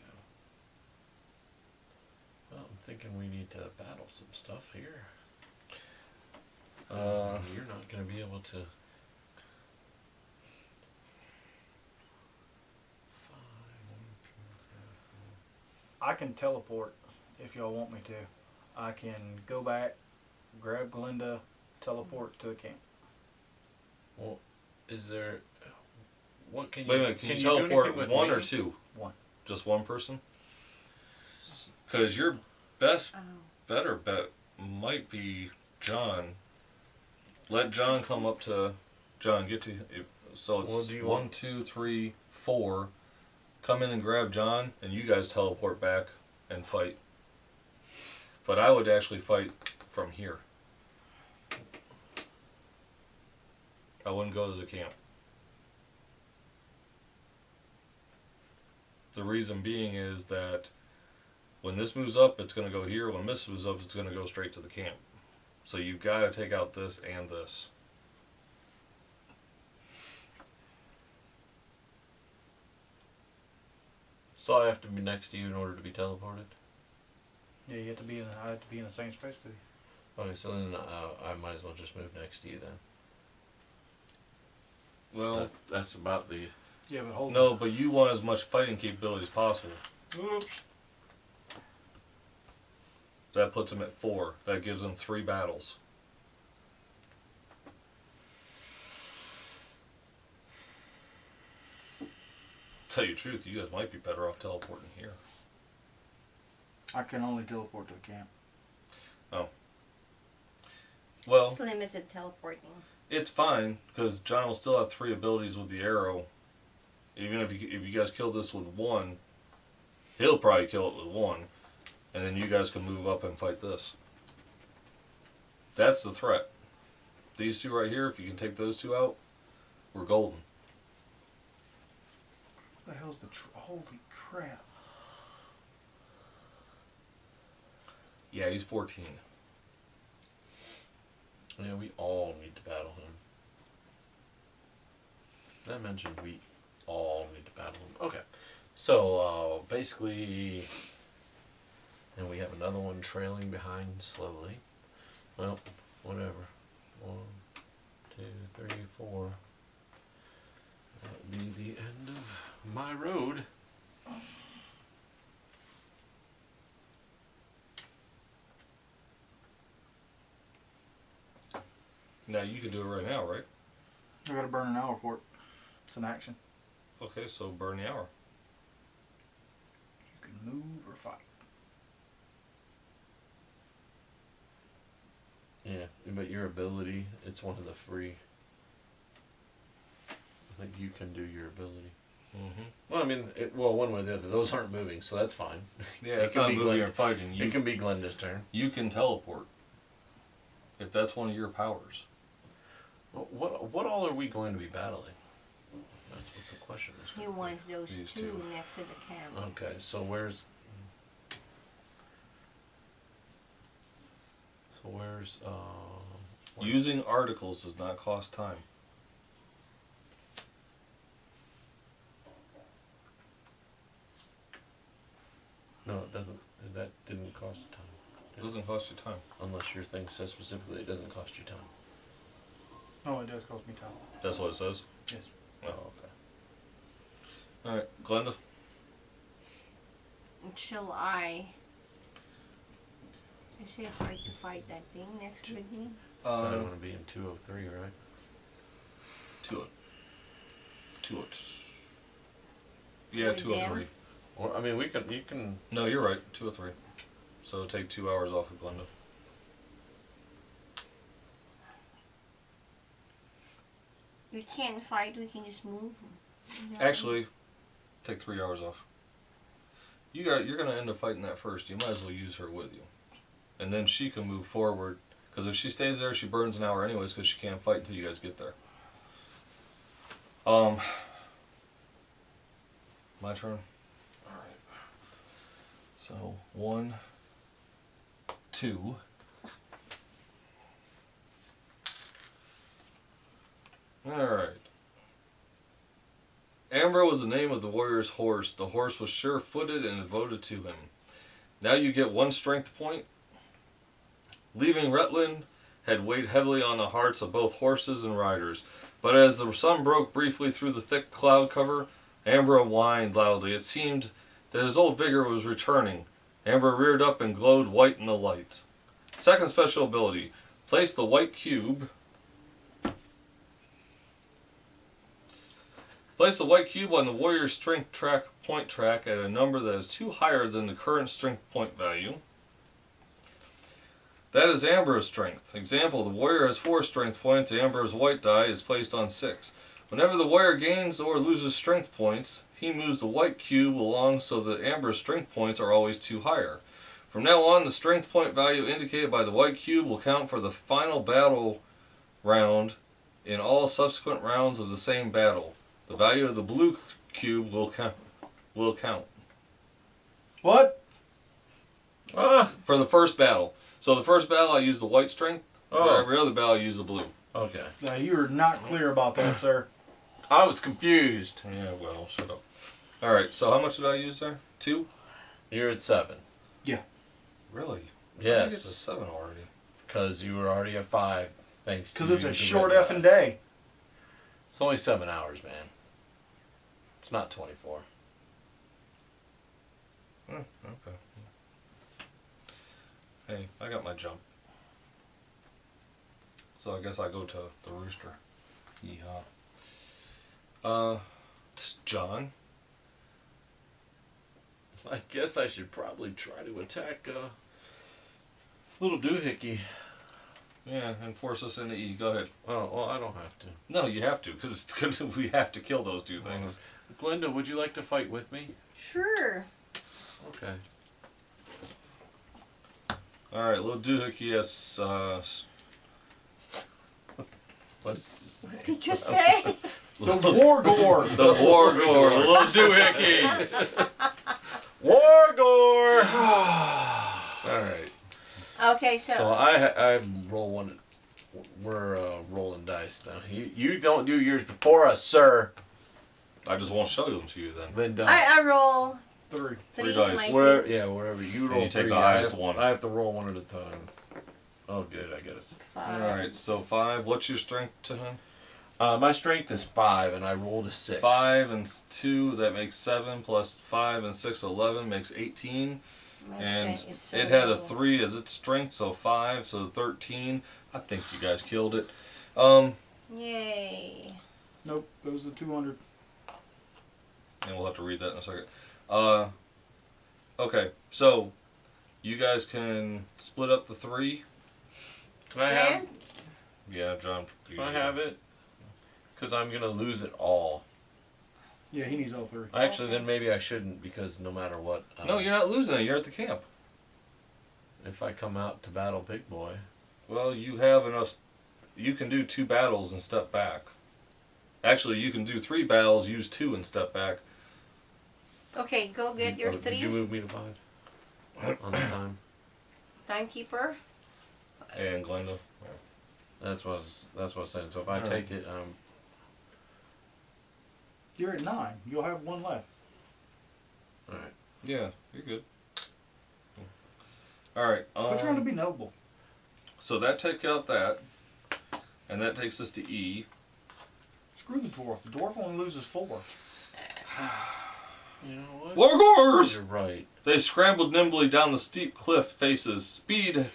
Well, I'm thinking we need to battle some stuff here. You're not going to be able to.
I can teleport if y'all want me to. I can go back, grab Glinda, teleport to the camp.
Well, is there? What can you?
Wait a minute, can you
do
teleport
anything with
1 or
me?
2?
1.
Just 1 person? Because your best
Oh.
better bet might be John. Let John come up to John. Get to so it's
Well, do you
1,
want-
2, 3, 4. Come in and grab John, and you guys teleport back and fight. But I would actually fight from here. I wouldn't go to the camp. The reason being is that when this moves up, it's going to go here. When this moves up, it's going to go straight to the camp. So you've got to take out this and this.
So I have to be next to you in order to be teleported?
Yeah, you have to be in. I have to be in the same space with you.
Okay, so then I might as well just move next to you then.
Well,
That's about the...
Yeah, but hold
no, but you want as much fighting capability as possible.
Oops.
That puts him at 4. That gives him 3 battles. Tell you the truth, you guys might be better off teleporting here.
I can only teleport to the camp.
Well,
It's limited teleporting.
it's fine because John will still have 3 abilities with the arrow. Even if you guys kill this with 1, he'll probably kill it with 1, and then you guys can move up and fight this. That's the threat. These 2 right here, if you can take those 2 out, we're golden.
What the hell's the holy crap?
Yeah, he's 14.
Yeah, we all need to battle him. That mentioned we all need to battle him. Okay. So, basically... And we have another one trailing behind slowly. Well, whatever. 1, 2, 3, 4. That would be the end of my road.
Now you can do it right now, right?
I gotta burn an hour for it. It's an action.
Okay, so burn the hour.
You can move or fight.
Yeah, but your ability, it's one of the free. I think you can do your ability.
Mm-hmm.
Well, I mean, one way or the other. Those aren't moving, so that's fine.
Yeah,
It
it's
can
not
be
moving
Glen-
or fighting.
It can be Glenda's turn.
You can teleport. If that's one of your powers.
What all are we going to be battling? That's what the question is.
He wants those
These
2
two.
next to the camp.
Okay, so where's...
Using articles does not cost time.
No, it doesn't. That didn't cost time.
It doesn't cost you time.
Unless your thing says specifically it doesn't cost you time.
Oh, it does cost me time.
That's what it says?
Yes.
Oh, okay. Alright, Glenda.
Shall I? Is it hard to fight that thing next with me?
I don't want to be in 203, right?
203. Yeah,
With
203.
them?
Or I mean, you can.
No, you're right. 203. So take 2 hours off of Glenda.
We can't fight, we can just move. No.
Actually, take 3 hours off. You're gonna end up fighting that first. You might as well use her with you, and then she can move forward. Because if she stays there, she burns an hour anyways. Because she can't fight until you guys get there. My turn. All right. So 1, 2. All right. Amber was the name of the warrior's horse. The horse was sure-footed and devoted to him. Now you get 1 strength point. Leaving Rutland had weighed heavily on the hearts of both horses and riders. But as the sun broke briefly through the thick cloud cover, Amber whined loudly. It seemed that his old vigor was returning. Amber reared up and glowed white in the light. Second special ability. Place the white cube Place the white cube on the warrior's strength point track at a number that is 2 higher than the current strength point value. That is Amber's strength. Example, the warrior has 4 strength points. Amber's white die is placed on 6. Whenever the warrior gains or loses strength points, he moves the white cube along so that Amber's strength points are always 2 higher. From now on, the strength point value indicated by the white cube will count for the final battle round in all subsequent rounds of the same battle. The value of the blue cube will count.
What?
For the first battle. So the first battle I use the white strength. For
Oh.
every other battle I use the blue.
Okay.
Now, you are not clear about that, sir.
I was confused.
Yeah, well, shut up. Alright, so how much did I use there? 2?
You're at 7.
Really? I
Yes.
think it's a 7 already.
Because you were already at 5. Thanks to
Because it's a
the
short
red
effing
die.
day.
It's only 7 hours, man. It's not 24.
Okay. Hey, I got my jump. So I guess I go to the rooster. Yeehaw. John.
I guess I should probably try to attack little doohickey.
Yeah, and force us into E. Go ahead.
Oh, well, I don't have to.
No, you have to, because we have to kill those 2 things.
Glenda, would you like to fight with me?
Sure.
Okay.
Alright, little doohickey has,
What?
What did you say?
The Wargore.
the Wargore, little doohickey.
Wargore!
Alright.
Okay,
So I roll one. We're rolling dice now. You don't do yours before us, sir.
I just won't show them to you then.
Then don't.
I roll
3.
3
dice.
my
Where,
thing.
yeah, wherever you
And
roll
you take
3,
the
I
highest
have,
one.
I have to roll one at a time. Oh, good. I get it.
5.
Alright, so 5. What's your strength to him?
My strength is 5, and I rolled a 6.
5 and 2, that makes 7, plus 5 and 6, 11, makes 18.
My
And
strength is so
it had a
low.
3 as its strength, so 5, so 13. I think you guys killed it.
Yay.
Nope, it was the 200.
And we'll have to read that in a second. Okay, so you guys can split up the 3.
Can I have?
Strength?
Yeah, John.
Can I have it? Because I'm gonna lose it all.
Yeah, he needs all 3.
Actually, then maybe I shouldn't, because no matter what.
No, you're not losing it. You're at the camp.
If I come out to battle Big Boy.
Well, you have enough. You can do 2 battles and step back. Actually, you can do 3 battles, use 2 and step back.
Okay, go get your
Did you
3.
move me to 5? On the time?
Timekeeper.
And Glenda.
That's what I was saying. So if I take it,
You're at 9. You'll have 1 left.
alright.
Yeah, you're good. Alright.
Quit trying to be noble.
So that takes out that. And that takes us to E.
Screw the dwarf. The dwarf only loses 4.
You know what?
Wargors!
You're right.
They scrambled nimbly down the steep cliff faces. Speed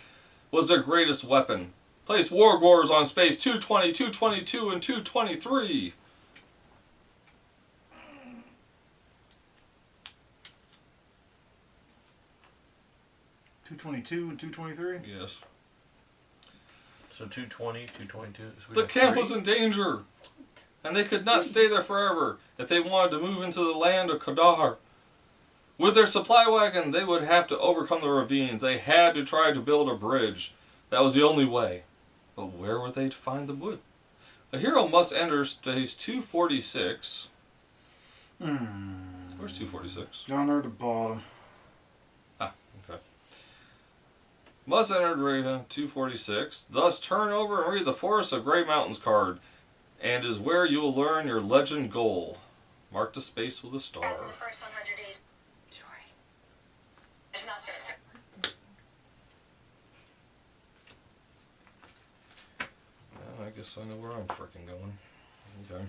was their greatest weapon. Place Wargors on space 220, 222, and 223.
$222 and 223.
Yes.
So 220, 222. So we
The
got
camp
3.
was in danger, and they could not stay there forever if they wanted to move into the land of Kadar. With their supply wagon, they would have to overcome the ravines. They had to try to build a bridge. That was the only way. But where were they to find the wood? A hero must enter space 246. Where's 246?
Down there at the bottom.
Okay. Must enter Raven 246. Thus turn over and read the Forest of Grey Mountains card, and is where you will learn your legend goal. Mark the space with a star.
After the first 100 days,
Sorry.
there's nothing.
Well, I guess I know where I'm frickin' going. Okay.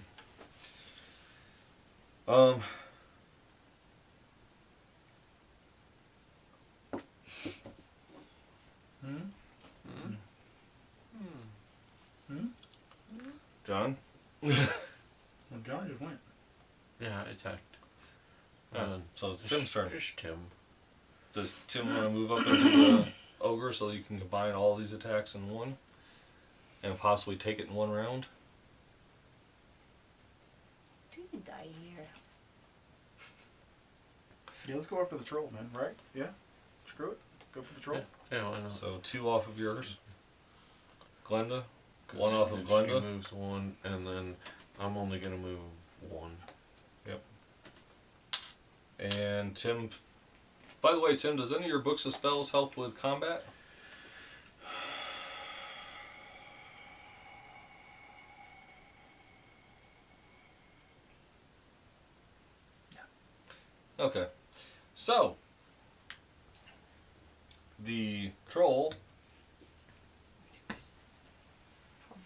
John?
Well, John just went.
Yeah, I attacked.
So it's Tim's turn.
It's Tim.
Does Tim want to move up into the ogre so you can combine all these attacks in one? And possibly take it in one round?
You can die here.
Yeah, let's go after the troll, man. Right? Yeah. Screw it. Go for the troll.
Yeah, why not?
So 2 off of yours. Glenda?
'Cause
1 off of
if
Glenda.
She moves 1, and then I'm only gonna move 1.
And Tim... By the way, Tim, does any of your books of spells help with combat? Okay. So, the troll,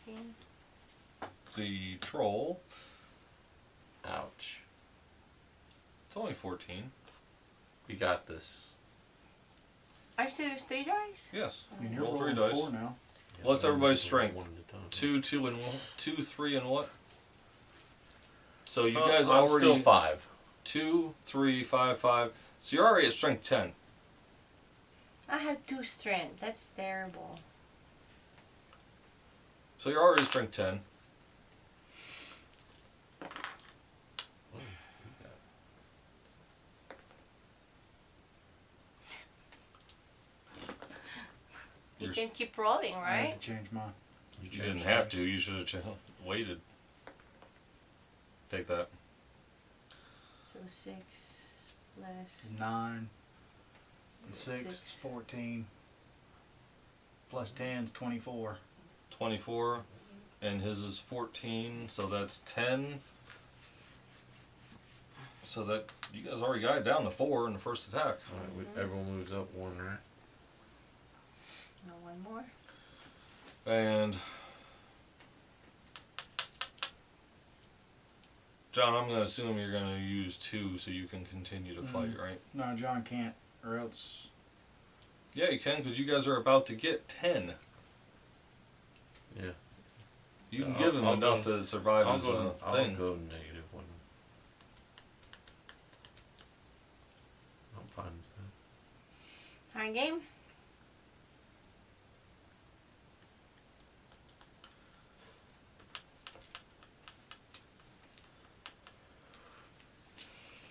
14.
Ouch.
It's only 14.
We got this.
I still use 3 dice?
Yes.
And you're
Roll 3
rolling
dice.
4 now.
What's everybody's
One
strength?
at a time.
2, 2, and 1. 2, 3, and what? So you
Oh,
guys
I'm
already...
still 5.
2, 3, 5, 5. So you're already at strength 10.
I have 2 strength. That's terrible.
So you're already strength 10.
You
You're-
can keep rolling,
I
right?
had to change mine.
You didn't have to. You should have waited. Take that.
So 6 plus
9 and 6
Six.
is 14. Plus 10 is 24.
24. And his is 14. So that's 10. So that... You guys already got it down to 4 in the first attack.
Alright, everyone moves up 1, right?
no, 1 more.
And... John, I'm going to assume you're going to use 2 so you can continue to fight, right?
No, John can't, or else.
Yeah, you can, because you guys are about to get 10.
Yeah.
You can
Yeah,
give him
I'll
enough
go-
to survive
I'll
his
go, I'll
thing.
go negative 1. I'm fine with that.
Hard game?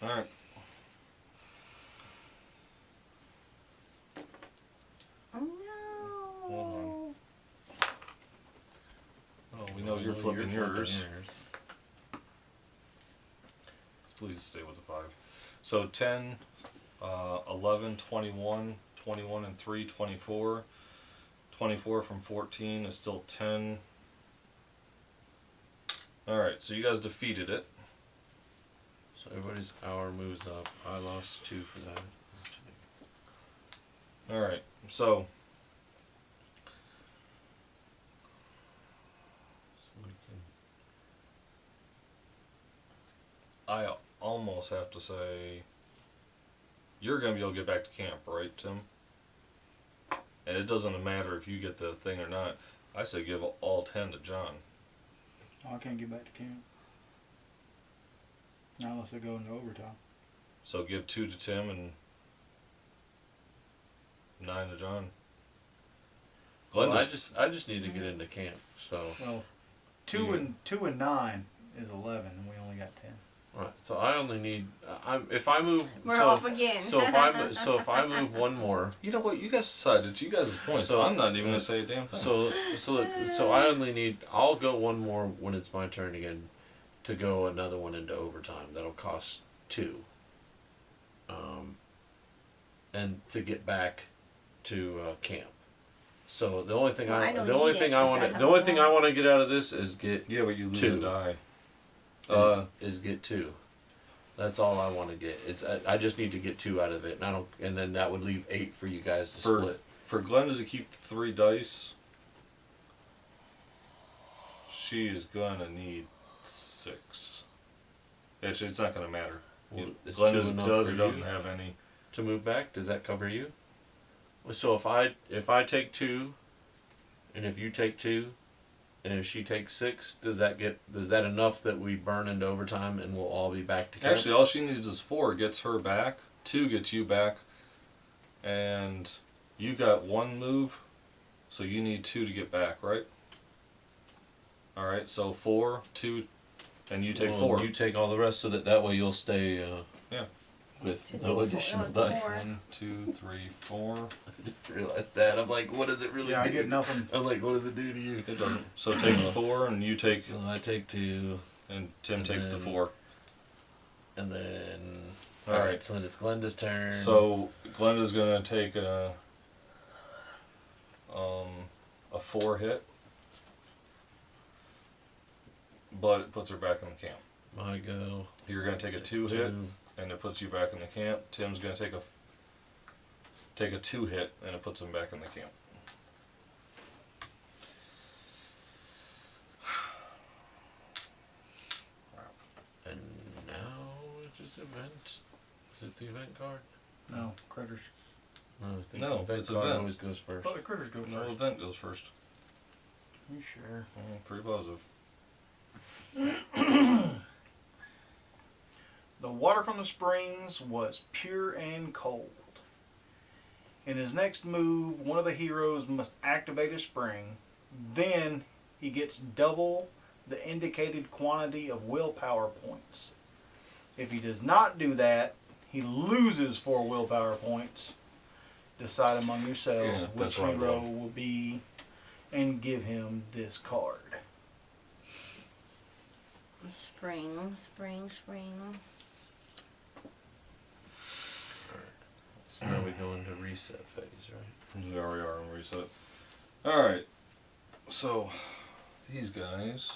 Alright.
Oh no.
Hold Oh, we know you're
Well,
flipping yours.
yours.
Please stay with the 5. So 10, 11, 21, 21 and 3, 24. 24 from 14 is still 10. Alright, so you guys defeated it.
So everybody's hour moves up. I lost 2 for that.
Alright, so
we can,
I almost have to say you're going to be able to get back to camp, right, Tim? And it doesn't matter if you get the thing or not. I say give all 10 to John.
Oh, I can't get back to camp. Not unless I go into overtime.
So give 2 to Tim and 9 to John.
well,
Glenda's-
I just need to get into camp. So
Well, 2 and 9 is 11, and we only got 10.
right. So I only need. If I move.
We're
so,
off again.
So if I move 1 more.
You know what? You guys decided. It's you guys' points.
So-
I'm not even going to say a damn thing.
So I only need. I'll go 1 more when it's my turn again, to go another one into overtime. That'll cost 2. And to get back to camp. So the only thing
Well, I
I
don't
the only
need
thing
it
I
'cause
want
I
to
have
the only
one
thing
more.
I want to get out of this is get
yeah, but you lose
2.
a die.
Is get 2. That's all I want to get. It's I just need to get 2 out of it, and I don't. And then that would leave 8 for you guys to
For-
split.
For Glenda to keep 3 dice, she is going to need 6. Actually, it's not going to matter.
Well, is 2
Glenda
enough
does
for
or
you
doesn't have any.
to move back? Does that cover you? So if I take 2, and if you take 2, And if she takes 6, is that enough that we burn into overtime and we'll all be back to camp?
Actually, all she needs is 4 gets her back, 2 gets you back, and you got 1 move, so you need 2 to get back, right? All right, so 4, 2, and you take 4.
You take all the rest, so that way you'll stay.
Yeah.
With
To
no
take
additional
four.
dice.
1, 2, 3, 4.
I just realized that. I'm like, what does it really
Yeah,
do?
I get nothing.
I'm like, what does it do to you?
It doesn't. So take 4, and you take,
So I take 2,
and Tim
And
takes the
then-
4.
and then.
All
All
right.
right, so then it's Glenda's turn.
So Glenda's gonna take a 4 hit, but it puts her back in the camp.
I go.
You're gonna take a 2 hit, and it puts you back in the camp. Tim's gonna take a 2 hit, and it puts him back in the camp.
And now it's just event. Is it the event card?
No, critters.
No, I think
No,
the event
it's
card
event.
always goes
I
first.
thought the critters go
No
first.
event goes first.
You sure?
Pretty positive.
The water from the springs was pure and cold. In his next move, one of the heroes must activate a spring. Then he gets double the indicated quantity of willpower points. If he does not do that, he loses 4 willpower points. Decide among yourselves
Yeah,
which
that's where I'm
hero
going.
will be and give him this card.
Spring, spring, spring.
So now we go into reset phase, right?
We already are in reset. Alright. So, these guys.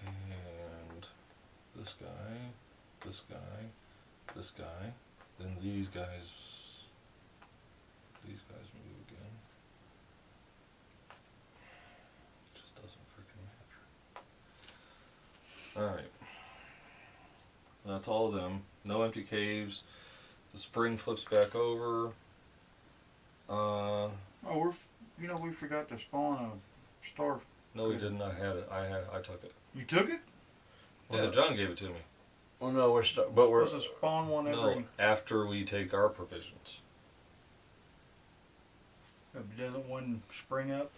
And this guy, this guy, this guy. Then these guys move again. Just doesn't freaking matter. Alright. That's all of them. No empty caves. The spring flips back over.
Oh, we forgot to spawn a star.
No, we didn't. I had it. I took it.
You took it?
Well,
Yeah.
John gave it to me.
Well, no, we're
Supposed to spawn one every.
No, after we take our provisions.
Doesn't one spring up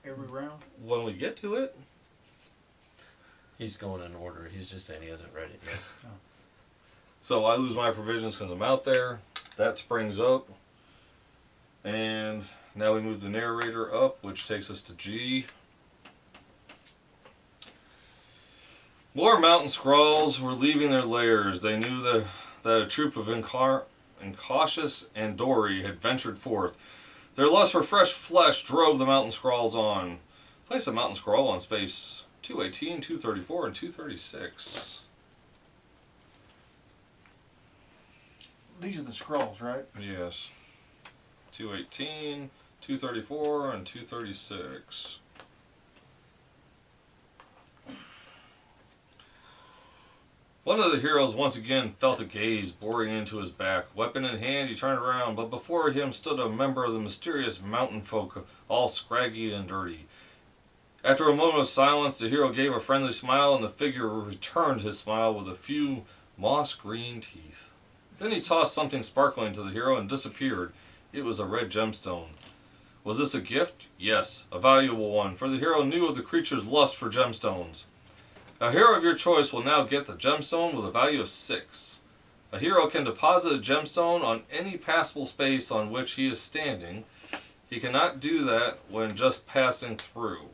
every round?
When we get to it,
He's going in order. He's just saying he hasn't read it yet.
so I lose my provisions because I'm out there. That springs up. And now we move the narrator up, which takes us to G. More mountain scrolls were leaving their lairs. They knew that a troop of incautious Andori had ventured forth. Their lust for fresh flesh drove the mountain scrolls on. Place a mountain scroll on space 218, 234, and 236.
These are the scrolls, right?
Yes. 218, 234, and 236. One of the heroes once again felt a gaze boring into his back. Weapon in hand, he turned around, but before him stood a member of the mysterious mountain folk, all scraggy and dirty. After a moment of silence, the hero gave a friendly smile, and the figure returned his smile with a few moss-green teeth. Then he tossed something sparkling to the hero and disappeared. It was a red gemstone. Was this a gift? Yes, a valuable one, for the hero knew of the creature's lust for gemstones. A hero of your choice will now get the gemstone with a value of 6. A hero can deposit a gemstone on any passable space on which he is standing. He cannot do that when just passing through.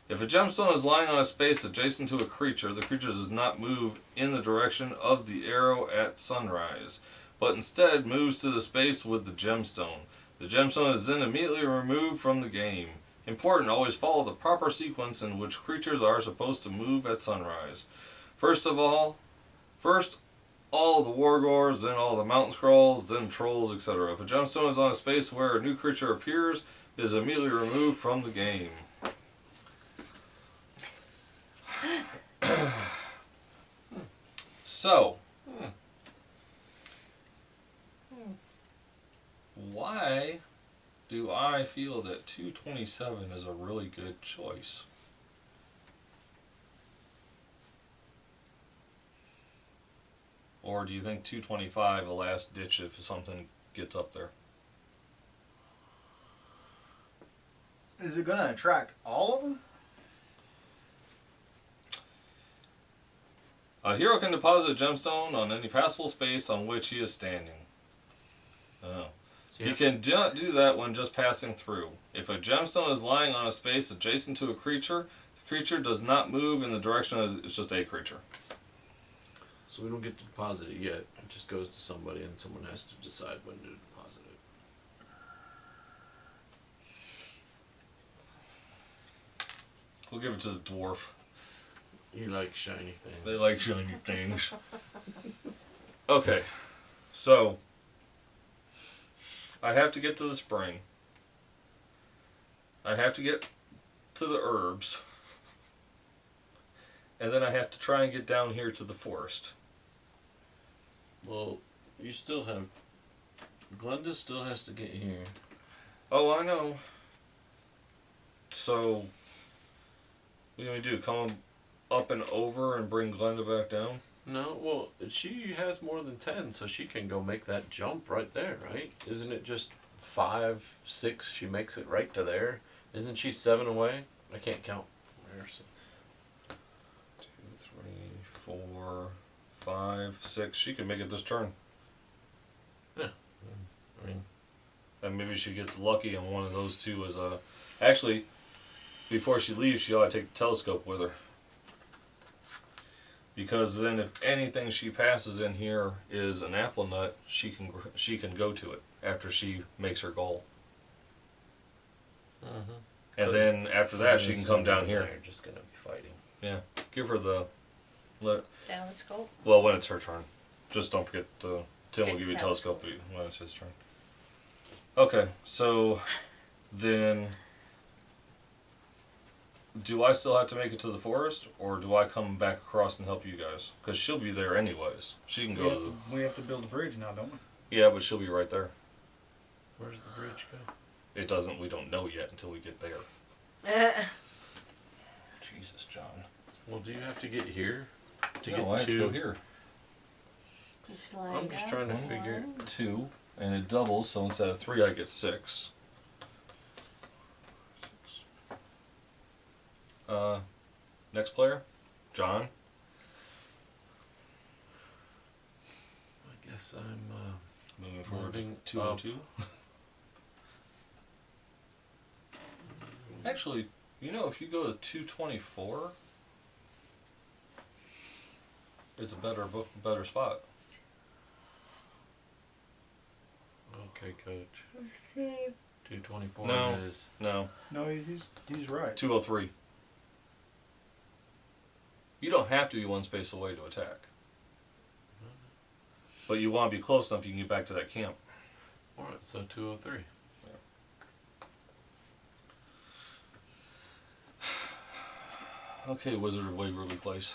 If a gemstone is lying on a space adjacent to a creature, the creature does not move in the direction of the arrow at sunrise, but instead moves to the space with the gemstone. The gemstone is then immediately removed from the game. Important, always follow the proper sequence in which creatures are supposed to move at sunrise. First all of the wargors, then all the mountain scrolls, then trolls, etc. If a gemstone is on a space where a new creature appears, it is immediately removed from the game. So, why do I feel that 227 is a really good choice? Or do you think 225 a last ditch if something gets up there?
Is it going to attract all of them?
A hero can deposit a gemstone on any passable space on which he is standing. Oh. You can not do that when just passing through. If a gemstone is lying on a space adjacent to a creature, the creature does not move in the direction of it's just a creature.
So we don't get to deposit it yet. It just goes to somebody and someone has to decide when to deposit it.
We'll give it to the dwarf.
You like shiny things.
They like shiny things. Okay, so I have to get to the spring. I have to get to the herbs. And then I have to try and get down here to the forest.
Well, you still have... Glenda still has to get here.
Oh, I know. So, what do we do? Come up and over and bring Glenda back down?
No, well, she has more than 10, so she can go make that jump right there, right? Isn't it just 5, 6, she makes it right to there? Isn't she 7 away? I can't count from here, so.
2, 3, 4, 5, 6. She can make it this turn.
Yeah. I mean,
And maybe she gets lucky and one of those two is a... Actually, before she leaves, she ought to take the telescope with her. Because then if anything she passes in here is an apple nut, she can go to it after she makes her goal. And then after that, she can come down here.
They're just going to be fighting.
Yeah. Give her the...
Telescope.
Well, when it's her turn. Just don't forget to... Tim will give you a
Telescope.
telescope when it's his turn. Okay, so then... Do I still have to make it to the forest, or do I come back across and help you guys? Because she'll be there anyways. She can go to the...
We have to build a bridge now, don't we?
Yeah, but she'll be right there.
Where's the bridge go?
It doesn't... We don't know yet until we get there. Jesus, John.
Well, do you have to get here? To
No,
get
I have to go here.
I'm just trying to figure...
2, and it doubles, so instead of 3, I get 6. Next player, John.
I guess I'm
Moving forward,
moving
2
up.
and 2. Actually, you know, if you go to 224, it's a better spot.
Okay, coach. 224
No.
it is.
No,
No, he's right.
203. You don't have to be one space away to attack. But you want to be close enough you can get back to that camp.
Alright, so 203.
Okay, Wizard of Waverly Place.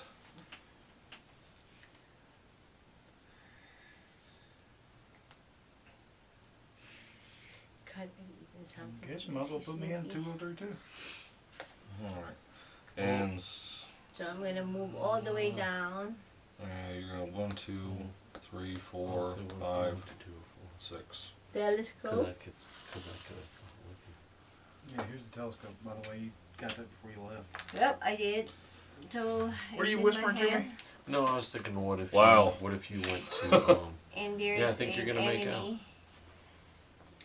I guess you might as well put me in 203 too.
Alright. And
So I'm gonna move all the way down.
you're going to 1, 2, 3, 4,
So we're
5,
going to
6.
Because I
Telescope.
could
Yeah, here's the telescope. By the way, you got that before you left.
Yep, I did. So
What are
it's
you
in
whispering
my
to me?
hand,
No, I was thinking, what if
Wow.
what if you went to
and there's
Yeah, I think you're
an
gonna make
enemy.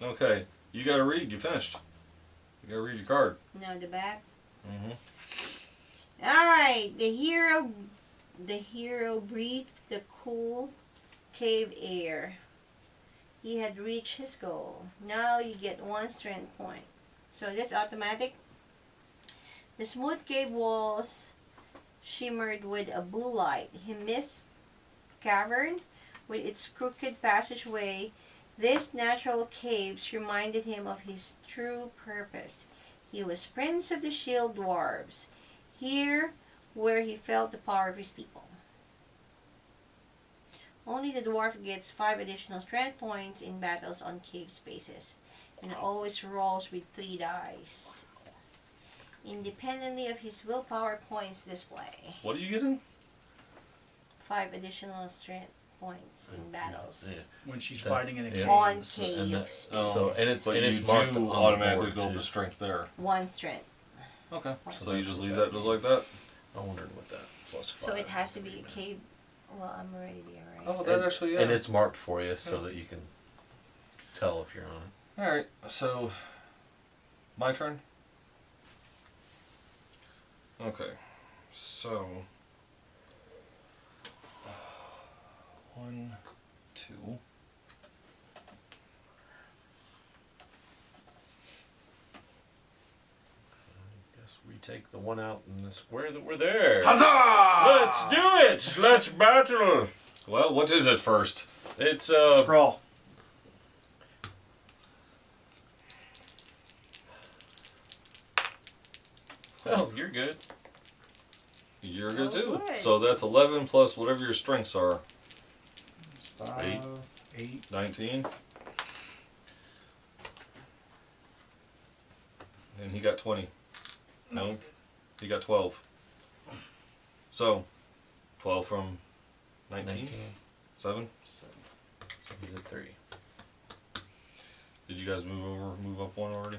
Okay, you got to read. You finished. You got to read your card.
No, the back.
Mm-hmm.
All right, the hero breathed the cool cave air. He had reached his goal. Now you get 1 strength point. So that's automatic. The smooth cave walls shimmered with a blue light. He missed cavern with its crooked passageway. These natural caves reminded him of his true purpose. He was prince of the shield dwarves, here where he felt the power of his people. Only the dwarf gets 5 additional strength points in battles on cave spaces. and always rolls with 3 dice, independently of his willpower points display.
What are you getting?
5 additional strength points in battles.
Yeah.
When she's fighting in a cave.
On
So- and
cave
that-
spaces.
so and it's
But
and
you
it's marked
do
on
automatically
the
go
board
up
too.
to strength there.
1 strength.
Okay.
So
So you
that's
just
what
leave
that
that just like that?
I wondered what that plus 5.
So it has to be a cave. Well, I'm already there, right?
Oh, that actually, yeah.
And it's marked for you so that you can tell if you're on it.
Alright, so my turn? Okay, so 1, 2.
Guess we take the one out in the square that we're there.
Huzzah!
Let's do it! Let's battle!
Well, what is it first?
It's
Scrawl.
oh, you're good.
You're good
Oh,
too.
good.
So that's 11 plus whatever your strengths are.
5, 8.
19. And he got 20. No, he got 12. So, 12 from 19? 7?
So he's at 3.
Did you guys move up one already?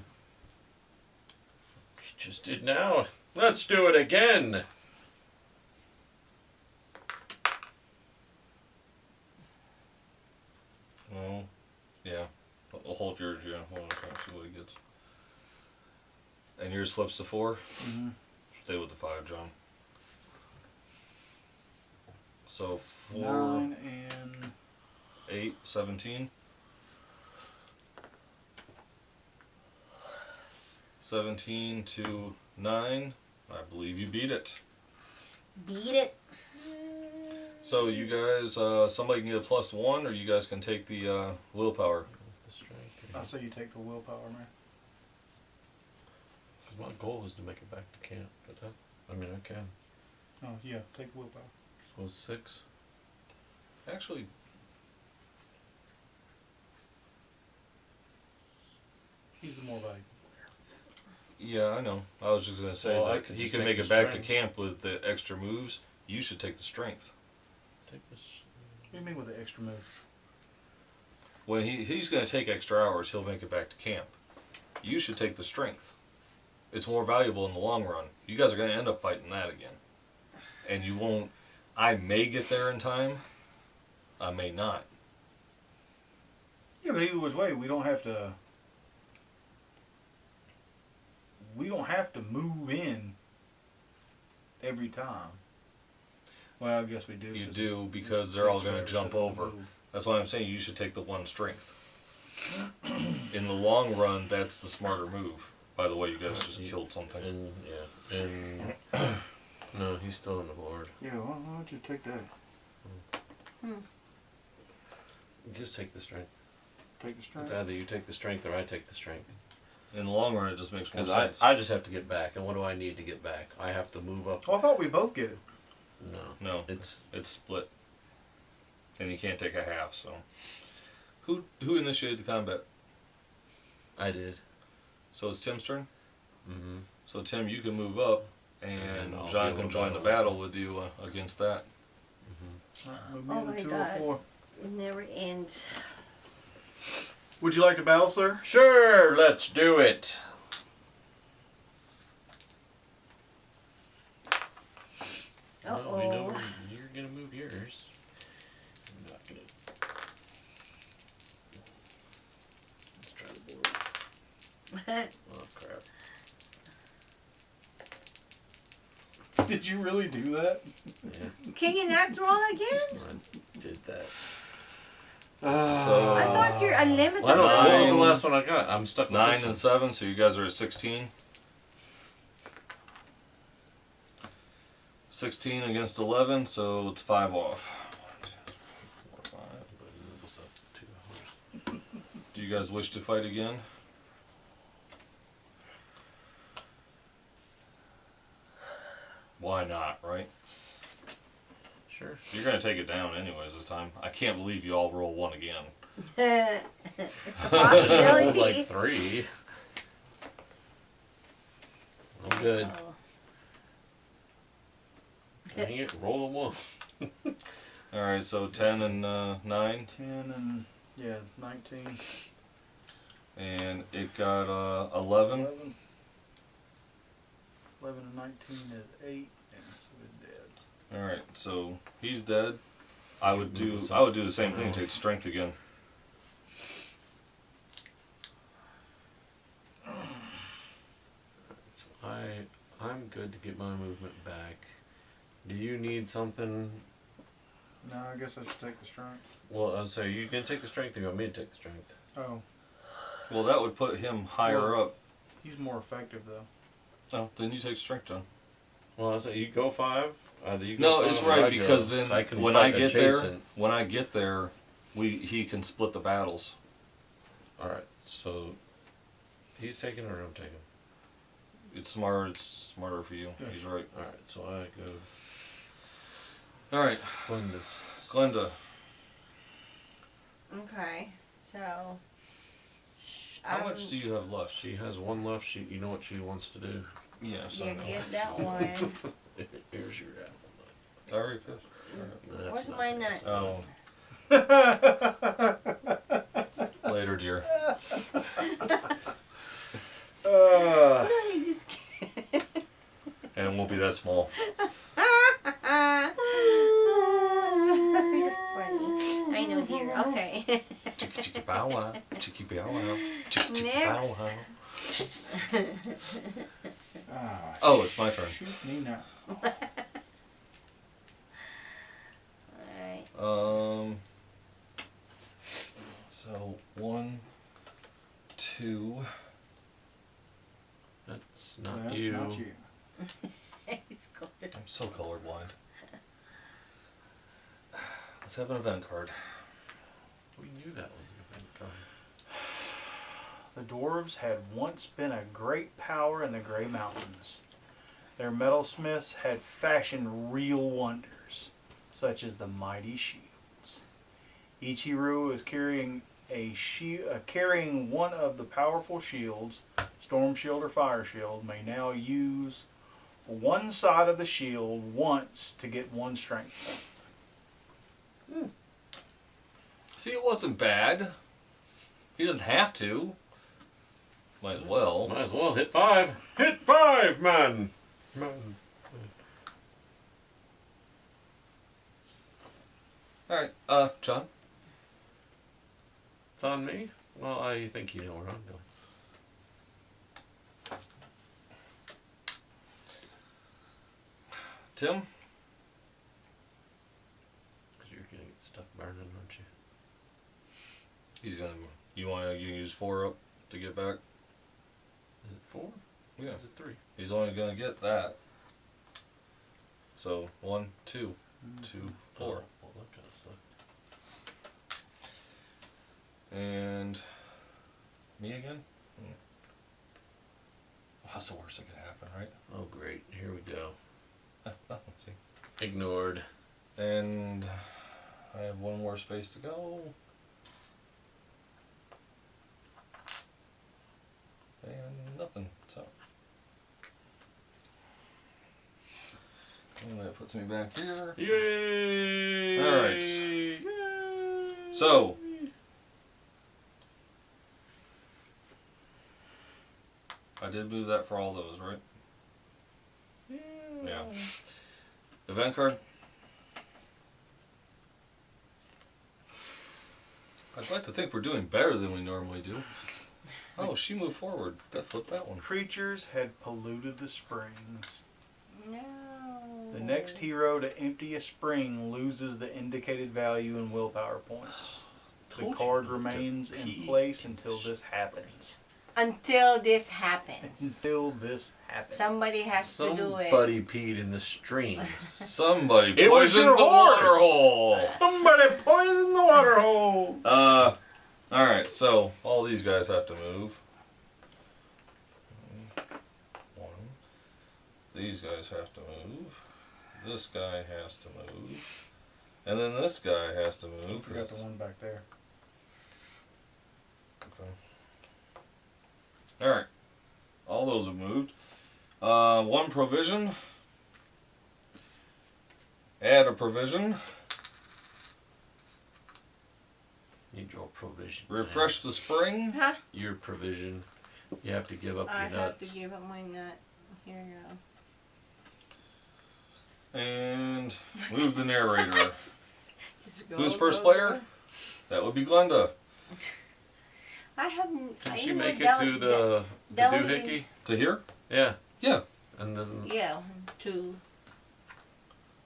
He just did now. Let's do it again.
Well, yeah. I'll hold yours, yeah. Hold on, try to see what he gets. And yours flips to 4?
Mm-hmm.
Stay with the 5, John. So 4,
9 and
8, 17. 17 to 9. I believe you beat it.
Beat it.
So you guys, somebody can get a +1, or you guys can take the willpower.
The strength.
I say you take the willpower, man.
Because my goal is to make it back to camp. But that, I mean, I can.
Oh yeah, take willpower.
So 6.
Actually,
He's the more valuable.
yeah, I know. I was just gonna say
Well, I
that
could
he
just
can
take
make
the
it back
strength.
to camp with the extra moves. You should take the strength.
Take this.
What do you mean with the extra move?
When he's gonna take extra hours, he'll make it back to camp. You should take the strength. It's more valuable in the long run. You guys are gonna end up fighting that again, and you won't. I may get there in time. I may not.
Yeah, but either which way, we don't have to. We don't have to move in every time. Well, I guess we do.
You
'cause
do,
it
because they're all
takes
gonna
forever
jump
for them
over.
move.
That's why I'm saying you should take the 1 strength. In the long run, that's the smarter move. By the way, you guys just killed something.
And, yeah. And. No, he's still on the board.
Yeah, why don't you take that?
Just take the strength.
Take the strength.
It's either you take the strength or I take the strength.
In the long run, it just makes more
Because
sense.
I just have to get back. And what do I need to get back? I have to move up.
Oh, I thought we both get it.
No.
No,
It's.
it's split, and you can't take a half. So, who initiated the combat?
I did.
So it's Tim's turn.
Mm-hmm.
So Tim, you can move up, and
And I'll
John
be able
can
to
join the
battle.
battle with you against that.
Move
Oh
me to
my
204.
It never ends.
Would you like to battle, sir?
Sure, let's do it. No, we know
Uh-oh.
you're gonna move yours. I'm not gonna. Let's try the board. Oh crap!
Did you really do that?
Yeah,
Can you not roll again?
I did that.
So
I thought you're unlimited.
Well, I don't know. What was the
Nine.
last one I got? I'm stuck with
9
this
and 7. So you guys are at 16. 16 against 11. So it's 5 off. 1, 2, 3, 4, 5.
one. What's up? 2 hours.
Do you guys wish to fight again? Why not, right?
Sure.
You're gonna take it down anyways this time. I can't believe you all roll 1 again.
It's a possibility.
Like 3. Oh, good.
Oh.
Dang it, roll a 1.
Alright, so 10 and 9.
10 and, yeah, 19.
And it got 11.
11. 11 and 19 is 8. And so it's dead.
Alright, so he's dead. I would do the same thing, take strength again.
So I'm good to get my movement back. Do you need something?
No, I guess I should take the strength.
Well, I'll say you can take the strength, or you want me to take the strength?
Oh,
Well, that would put him higher up.
he's more effective though.
Oh, then you take strength down.
Well, I say you go 5. Either you go
No,
5
it's
or I
right
go.
because then
I can
when
fight
I get there,
adjacent.
he can split the battles.
All right, so he's taking or I'm taking.
It's smarter for you.
Yeah.
He's right.
All right, so I go.
All right,
Glenda's.
Glenda.
Okay, so.
How much do you have left?
She has 1 left. You know what she wants to do.
Yes,
You
I know.
get that one.
Here's your apple.
I already good.
That's
What's
not
my
bad.
nut?
Oh, later, dear.
Uh,
No, you just can't.
And it won't be that small.
You're funny. I know, dear. Okay.
Chicky chicky bow wow. Chicky bow wow. Chicky chicky bow
Next.
wow.
ah,
Oh, it's my turn.
shoot me now.
Alright.
So 1, 2.
That's not
That's
you.
Not you.
He's going.
I'm so colorblind. Let's have an event card.
We knew that was an event card.
The dwarves had once been a great power in the Grey Mountains. Their metalsmiths had fashioned real wonders, such as the mighty shields. Each hero is carrying carrying one of the powerful shields. Storm shield or fire shield may now use one side of the shield once to get 1 strength.
See, it wasn't bad. He doesn't have to. Might as well.
Might as well hit 5. Hit 5, man.
Alright, John.
It's on me. Well, I think you know where I'm going.
Tim.
Because you're gonna get stuck burning, aren't you?
He's gonna. You want to use 4 up to get back?
Is it 4?
Yeah.
Is it 3?
He's only gonna get that. So 1, 2, 2, 4.
Well, that kind of sucks.
And me again? What's the worst that could happen, right?
Oh, great. Here we go.
Let's see.
Ignored.
And I have 1 more space to go. And nothing. So. And that puts me back here.
Yay!
Alright.
Yay!
So. I did move that for all those, right? Yeah. Event card. I'd like to think we're doing better than we normally do. Oh, she moved forward. That flipped that one.
Creatures had polluted the springs.
No.
The next hero to empty a spring loses the indicated value in willpower points. The
Told
card
you not to
remains in
pee
place
in
until
the
this happens.
Until this happens.
Until this happens.
Somebody has to do it.
Somebody peed in the stream.
Somebody
It was
poisoned
your
the
horse!
water hole.
Somebody poisoned the water hole!
Alright, so all these guys have to move. 1. These guys have to move. This guy has to move. And then this guy has to
I
move.
forgot the one back there.
Okay. Alright. All those have moved. One provision. Add a provision.
You draw provision.
Refresh the spring.
Huh?
Your provision. You have to give up
I
your
have
nuts.
to give up my nut. Here you go.
And move the narrator.
Just go,
Who's first
go,
player?
go.
That would be Glenda.
I haven't.
Can
I
she
know
make it
that-
to the
that would
doohickey?
To here?
Yeah.
Yeah.
And then
Yeah, two.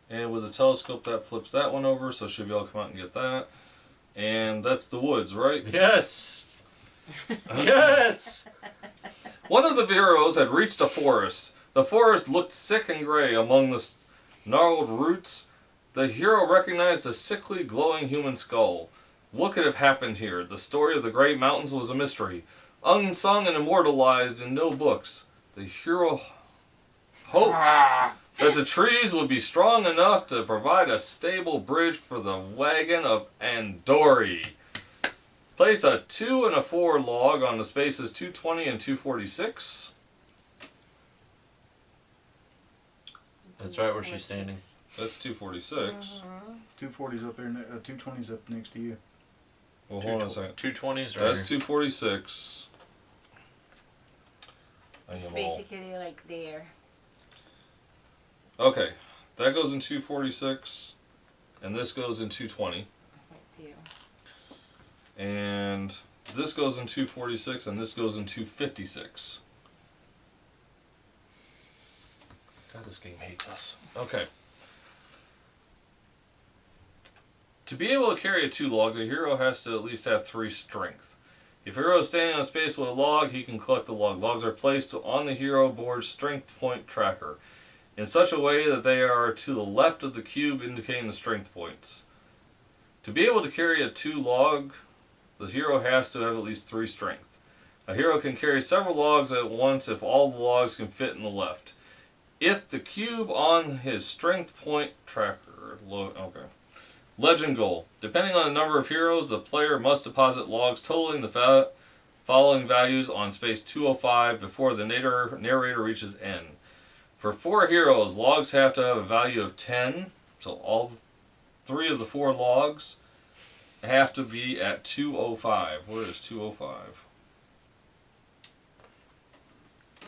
And with the telescope, that flips that one over, so she'll be able to come out and get that. And that's the woods, right?
yes, yes.
One of the heroes had reached a forest. The forest looked sick and gray among the gnarled roots. The hero recognized a sickly, glowing human skull. What could have happened here? The story of the great mountains was a mystery, unsung and immortalized in no books. The hero hoped that the trees would be strong enough to provide a stable bridge for the wagon of Andor. Place a 2 and a 4 log on the spaces 220 and 246.
That's right where she's standing.
That's 246.
240's up there. 220's up next to you.
Well, hold on a second.
220s right
That's
here.
246. I
It's
am all.
basically like there.
Okay, that goes in 246, and this goes in 220,
Right there.
and this goes in 246, and this goes in 256. God, this game hates us. Okay. To be able to carry a 2 log, the hero has to at least have 3 strength. If a hero is standing on a space with a log, he can collect the log. Logs are placed on the hero board's strength point tracker in such a way that they are to the left of the cube indicating the strength points. To be able to carry a 2 log, the hero has to have at least 3 strength. A hero can carry several logs at once if all the logs can fit in the left. If the cube on his strength point tracker... Okay. Legend goal. Depending on the number of heroes, the player must deposit logs totaling the following values on space 205 before the narrator reaches N. For 4 heroes, logs have to have a value of 10, so all 3 of the 4 logs have to be at 205. Where is 205?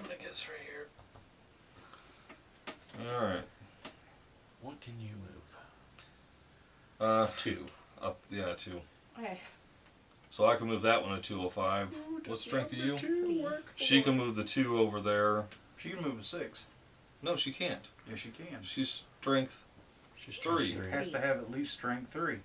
I guess right here.
Alright.
What can you move?
2. Up, yeah, 2.
Okay.
So I can move that one to 205. What strength are you? She can move the 2 over there.
She can move a 6.
No, she can't.
Yes, she can.
She's strength.
She's
3.
Has to have at least strength 3.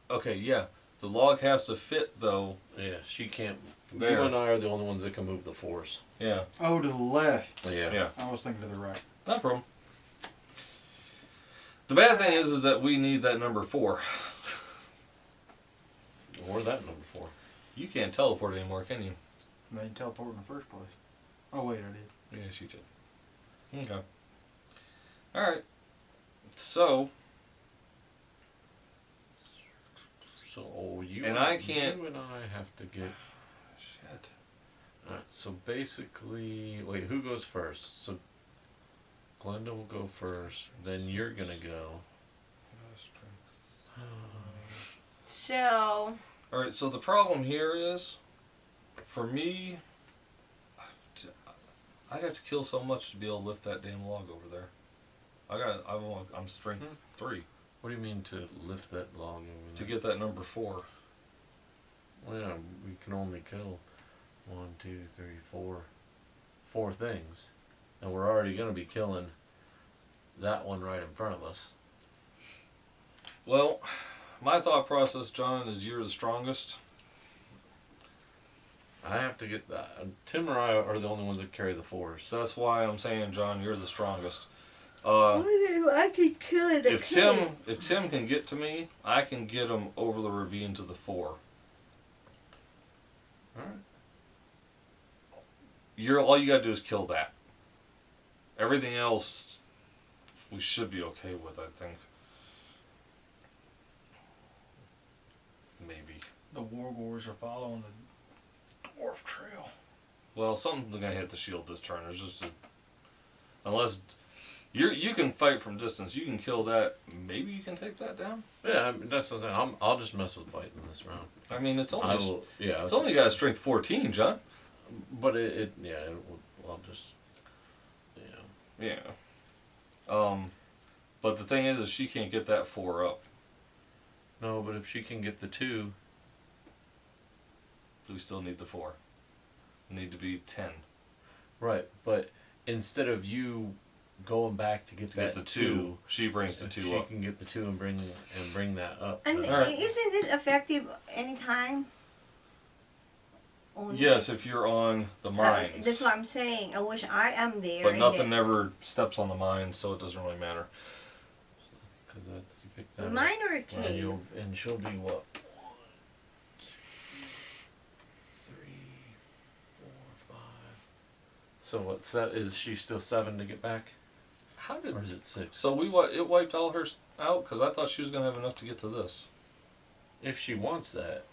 Okay, yeah. The log has to fit, though.
Yeah, she can't.
There.
You and I are the only ones that can move the force.
Yeah,
Oh, to the left.
Yeah.
yeah.
I was thinking to the right.
Not a problem. The bad thing is that we need that number 4.
Or that number 4.
You can't teleport anymore, can you?
I didn't teleport in the first place. Oh, wait, I did.
Yes, you did. Okay. Alright. So,
So you
And I can't-
You and I have to get.
shit.
Alright, so basically, wait, who goes first? So Glenda will go first. Then you're gonna go.
So,
Alright, so the problem here is, for me, I'd have to kill so much to be able to lift that damn log over there. I'm strength 3
What do you mean to lift that log over
to
there?
get that number 4.
Well, yeah, we can only kill 1, 2, 3, 4. 4 things. And we're already gonna be killing that one right in front of us.
Well, my thought process, John, is you're the strongest.
I have to get that. Tim or I are the only ones that carry the force.
That's why I'm saying, John, you're the strongest.
I could kill it.
If Tim can get to me, I can get him over the ravine to the 4.
Alright.
All you gotta do is kill that. Everything else, we should be okay with, I think. Maybe.
The Wargors are following the dwarf trail.
Well, something's gonna hit the shield this turn. There's just unless you can fight from distance, you can kill that. Maybe you can take that down.
Yeah, I mean, that's what I'm saying. I'll just mess with fighting this round.
I mean, it's
I
only
will, yeah.
it's only got a strength 14, John.
But I'll just, yeah.
Yeah. But the thing is she can't get that 4 up.
No, but if she can get the 2,
We still need the 4. Need to be 10.
right? But instead of you going back to get
To get
that
the 2, she brings the
if
2
she
up.
can get the 2 and bring that up.
And
then-
Alright.
isn't this effective anytime? Only?
Yes, if you're on the mines.
That's what I'm saying. I wish I am there.
But
and
nothing
then-
ever steps on the mine, so it doesn't really matter.
Because that's you pick that.
Mine or a
up,
cave?
and she'll be what? 1, 2, 3, 4, 5. So what's that? Is she still 7 to get back,
How did?
or is it 6?
So it wiped all hers out because I thought she was gonna have enough to get to this.
If she wants that,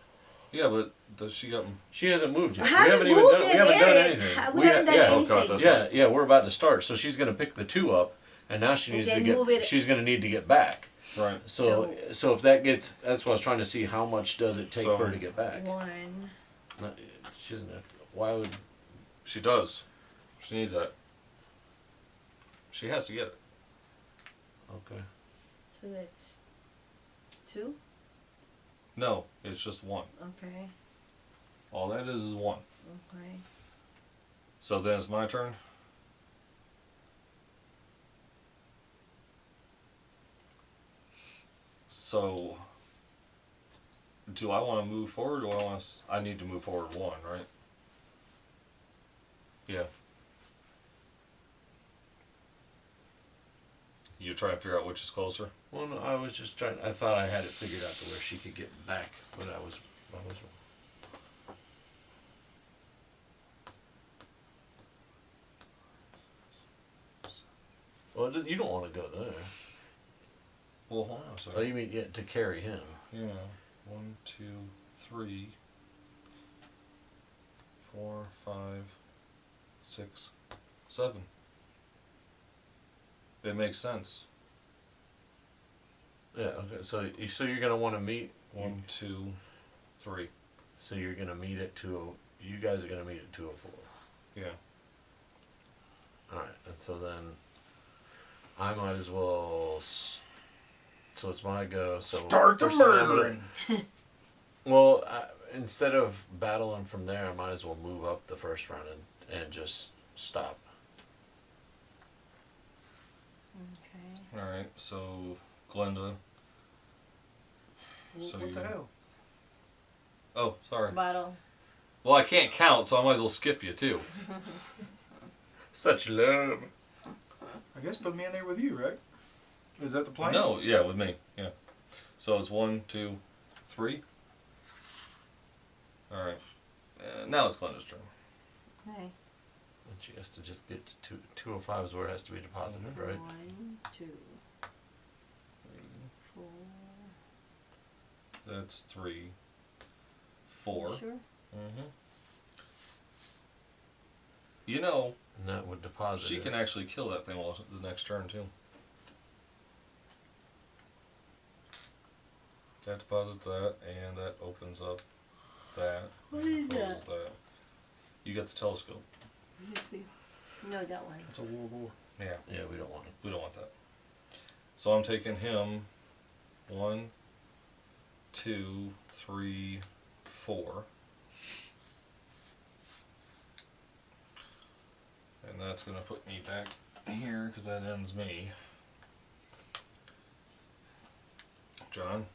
Yeah, but does she got?
she hasn't moved yet.
Haven't
We haven't even
moved
done.
it
We haven't done
yet.
anything.
We haven't done
yeah,
Oh, God,
anything.
that's-
yeah, we're about to start. So she's gonna pick the 2 up, and now she
And
needs to
then move
get.
it-
She's gonna need to get back.
Right.
So if that gets, that's what I was trying to see. How much does it take
So-
for her to get back?
One.
Not, she doesn't have to, why would?
She does. She needs that. She has to get it.
Okay.
So that's 2.
No, it's just 1.
Okay.
All that is 1.
Okay.
So then it's my turn. So, do I want to move forward, or do I want to? I need to move forward 1, right? Yeah. You try and figure out which is closer.
Well, no, I was just trying. I thought I had it figured out to where she could get back, but I was. Well, you don't want to go there.
Well, hold on a
Oh,
second.
you mean to carry him?
Yeah. 1, 2, 3, 4, 5, 6, 7. It makes sense.
Yeah. Okay. So you're gonna want to meet.
1, 2, 3.
So you're gonna meet at 2. You guys are gonna meet at 2:04.
Yeah.
All right. And so then, I might as well. So it's my go. So
Start the
first thing I'm gonna-
murdering.
Well, instead of battling from there, I might as well move up the first round and just stop.
Okay.
All right. So, Glenda. So
What the
you-
hell?
Oh, sorry.
Bottle.
Well, I can't count, so I might as well skip you too.
Such love.
I guess put me in there with you, right? Is that the plan?
No, yeah, with me. Yeah. So it's 1, 2, 3. All right. Now it's Glenda's turn.
Okay.
And she has to just get to 205 is where it has to be deposited, right?
1, 2, 4.
That's 3, 4.
Sure.
Mm-hmm. You know,
And that would deposit
she
it.
can actually kill that thing the next turn too. That deposits that, and that opens up that.
What is
closes
that?
You got the telescope.
No, that one.
That's a Wargor.
Yeah,
Yeah, we don't want it.
we don't want that. So I'm taking him 1, 2, 3, 4. And that's going to put me back here because that ends me. John?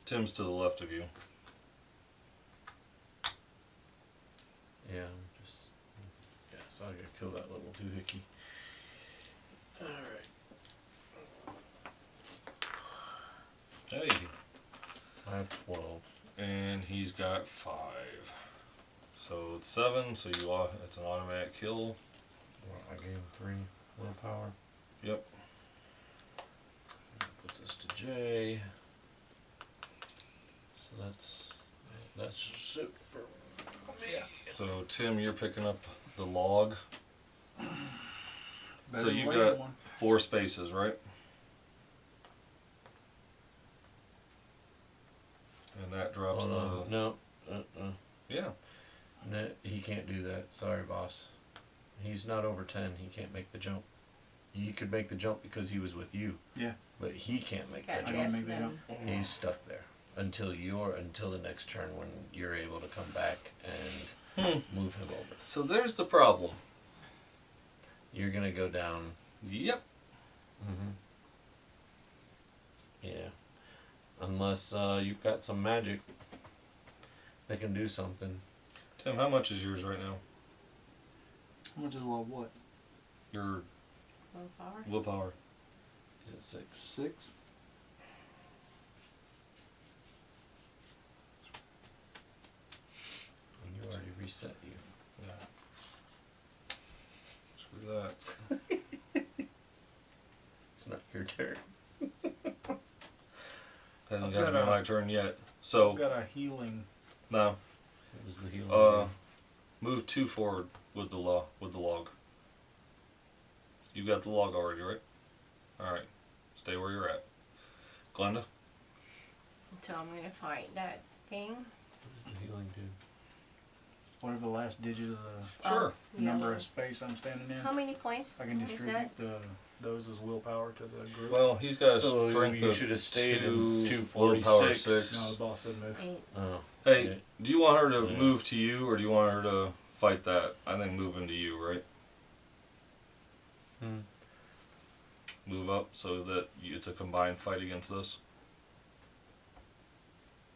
Tim's to the left of you.
Yeah, so I gotta kill that little doohickey. Alright.
Hey.
I have 12.
And he's got 5. So it's 7, so it's an automatic kill.
game 3 willpower.
Yep.
Put this to J. So that's just it for me.
So Tim, you're picking up the log.
Better
So
than
you
waiting
got
one.
4 spaces, right? And that drops
Oh, no.
yeah.
No, he can't do that. Sorry, boss. He's not over 10. He can't make the jump. He could make the jump because he was with you.
Yeah.
But he can't make
Can't
that
I
jump.
didn't
guess
make that
them.
up.
He's stuck there until the next turn when you're able to come back and move him over.
So there's the problem.
You're gonna go down.
Yep.
Mm-hmm. Yeah. Unless you've got some magic that can do something.
Tim, how much is yours right now?
How much is what?
Your
Willpower.
willpower.
He's at 6.
6.
And you already reset you.
Yeah. Screw that.
It's not your turn.
Hasn't
I've
got to
got
be
a-
my turn yet. So
I've got a healing.
now,
It was the healing.
move 2 forward with the log. You got the log already, right? All right. Stay where you're at. Glenda.
So I'm gonna fight that thing.
What does the healing do?
Whatever the last digit of the
Sure.
number
Yeah.
of space I'm standing in.
How many points
I can
is
distribute
that?
those as willpower to the group.
Well, he's got a
So
strength
you
of
should have stayed
2,
in
willpower
246.
6.
No, the boss didn't move.
8.
Oh.
Hey,
Yeah.
do you want her to
Yeah.
move to you, or do you want her to fight that? I think move into you, right?
Hmm.
Move up so that it's a combined fight against this.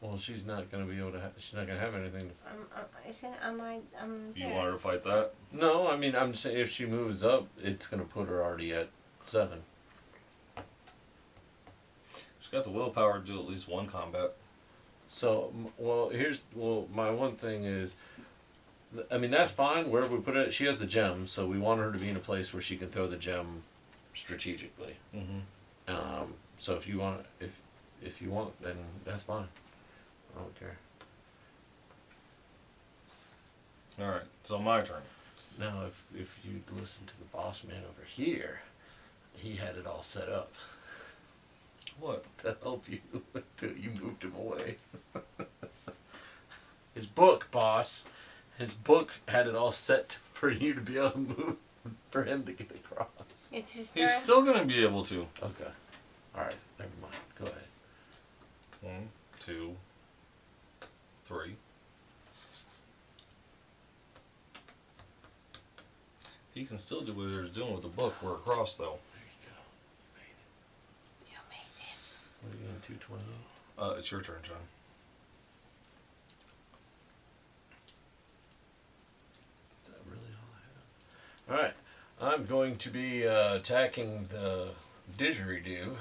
Well, she's not gonna be able to. She's not gonna have anything.
I'm
You
there.
want her to fight that?
No, I mean, I'm saying if she moves up, it's gonna put her already at 7.
She's got the willpower to do at least one combat.
So, my one thing is, I mean, that's fine. Where we put it, she has the gem, so we want her to be in a place where she can throw the gem strategically.
Mm-hmm.
So if you want, if you want, then that's fine. I don't care.
All right, so my turn.
Now, if you listen to the boss man over here, he had it all set up
What?
to help you until you moved him away. His book, boss. His book had it all set for you to be able to move, for him to get across.
It's just
He's still gonna be able to.
Okay. Alright, never mind. Go ahead.
1, 2, 3. He can still do what he's doing with the book. We're across though.
There you go.
You made it.
What are you in, 228?
It's your turn, John.
Is that really all I have? Alright. I'm going to be attacking the didgeridoo.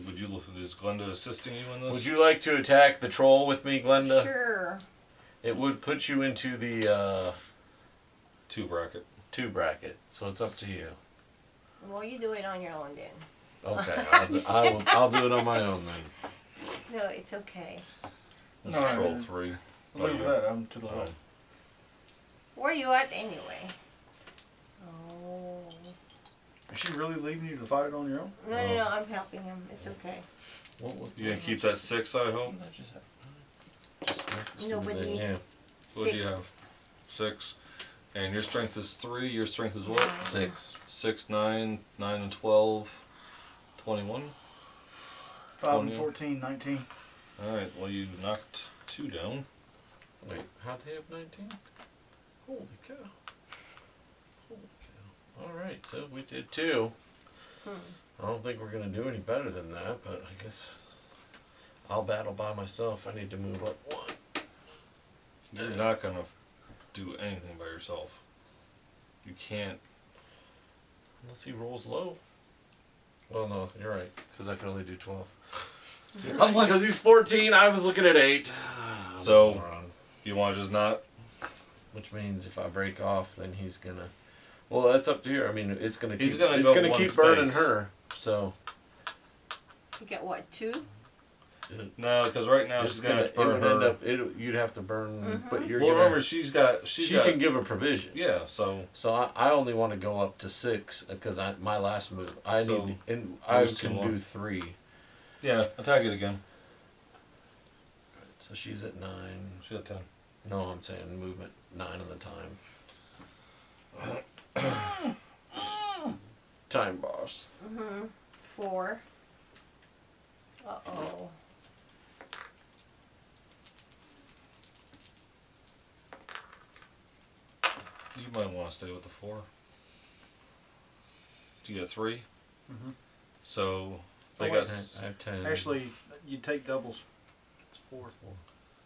Would you listen? Is Glenda assisting you in this?
Would you like to attack the troll with me, Glenda?
Sure.
It would put you into the
2 bracket.
2 bracket, so it's up to you.
Well, you do it on your own then.
Okay, I'll do it on my own then.
No, it's okay.
Let's
All right.
control 3.
Look at
you-
that. I'm to the
Oh.
left.
Where are you at anyway? Oh.
Is she really leaving you to fight it on your own?
No, I'm helping him. It's okay.
What would
You gonna keep that 6, I hope?
No, but me.
Yeah,
What do you
6.
have? 6. And your strength is 3. Your strength is what?
9.
6.
6, 9, 9 and 12, 21.
5 and
20.
14, 19.
Alright, well you knocked 2 down.
Wait, how'd they have 19? Holy cow. Holy cow. Alright, so we did 2. I don't think we're going to do any better than that, but I guess I'll battle by myself. I need to move up 1.
You're not gonna do anything by yourself. You can't.
Unless he rolls low. Well, no, you're right, because I can only do 12.
I'm like,
Because he's 14, I was looking at 8.
So- you want to just not?
Which means if I break off, then he's gonna Well, that's up to you. I mean, it's gonna
He's
keep.
gonna
It's
go
gonna
one
keep burning
space.
her. So
You get what, 2?
No, because right now
it's
she's gonna have to
it
burn
would end
her.
up. You'd have to burn, but you're
Well,
gonna.
remember she got.
She can give a provision.
Yeah, so
So I only want to go up to 6 because my last move
So,
need and I
lose 2
can
more.
do 3.
yeah, attack it again.
So she's at 9.
She got 10.
No, I'm saying movement 9 of the time. Time boss.
4. Uh-oh.
You might want to stay with the 4. Do you get 3?
Mhm.
So they
Oh,
got
wait.
I have 10.
Actually, you take doubles. It's 4.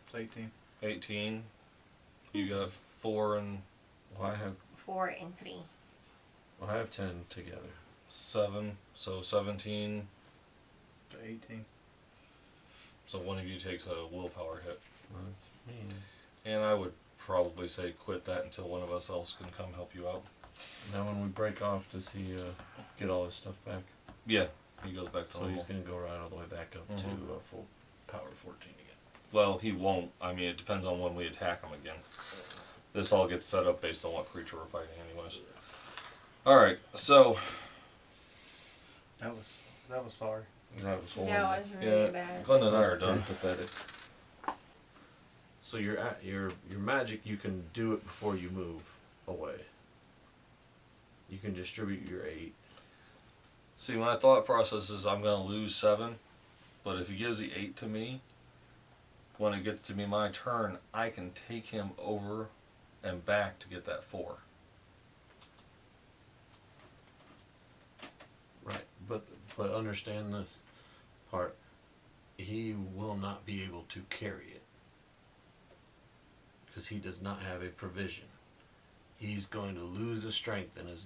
It's 18.
18. You got 4 and
Well, I have
4 and 3.
10 together.
7. So 17.
To 18.
So one of you takes a willpower hit.
Well, that's me.
And I would probably say quit that until one of us else can come help you out.
Now when we break off, does he get all his stuff back?
Yeah, he goes back to
So
normal.
he's gonna go right all the way back up to
Mhm.
full power 14 again.
Well, he won't. I mean, it depends on when we attack him again. This all gets set up based on what creature we're fighting anyways. Alright, so
That was sorry.
That was horrible.
That was really
yeah,
bad.
Glenn and I
That's
are done.
pretty pathetic. So your magic, you can do it before you move away. You can distribute your 8.
See, my thought process is I'm going to lose 7, but if he gives the 8 to me, when it gets to be my turn, I can take him over and back to get that 4.
Right, but understand this part. He will not be able to carry it because he does not have a provision. He's going to lose his strength, and is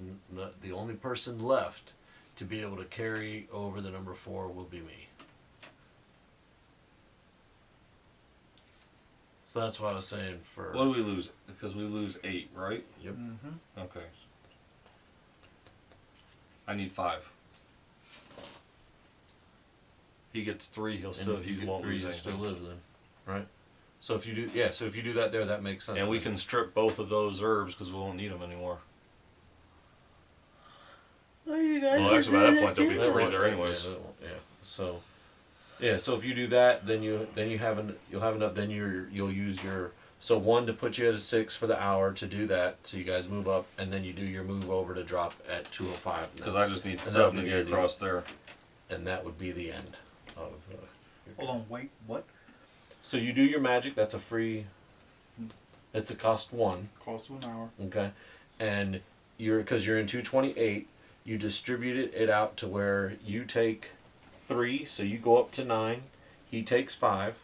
the only person left to be able to carry over the number 4 will be me. So that's why I was saying for.
What do we lose? Because we lose 8, right?
Yep.
Mm-hmm.
Okay. I need 5. He gets 3, he'll
And
still,
if
he
you get
won't
3,
lose
you
anything.
still live then, right? So if you do, so if you do that there, that makes sense.
And we
then.
can strip both of those herbs because we won't need them anymore. Well, actually, by that point, they'll be
That
3
won't-
there anyways.
Yeah. So, so if you do that, then you'll have enough. Then you'll use your 1 to put you at a 6 for the hour to do that. So you guys move up, and then you do your move over to drop at 205.
Because I just need
and that'll
7
be
to
the
get
end.
across there.
And that would be the end of.
Hold on, wait, what?
So you do your magic. That's a free. It's a cost 1.
Cost of an hour.
Okay, and because you're in 228, you distribute it out to where you take 3, so you go up to 9. He takes 5,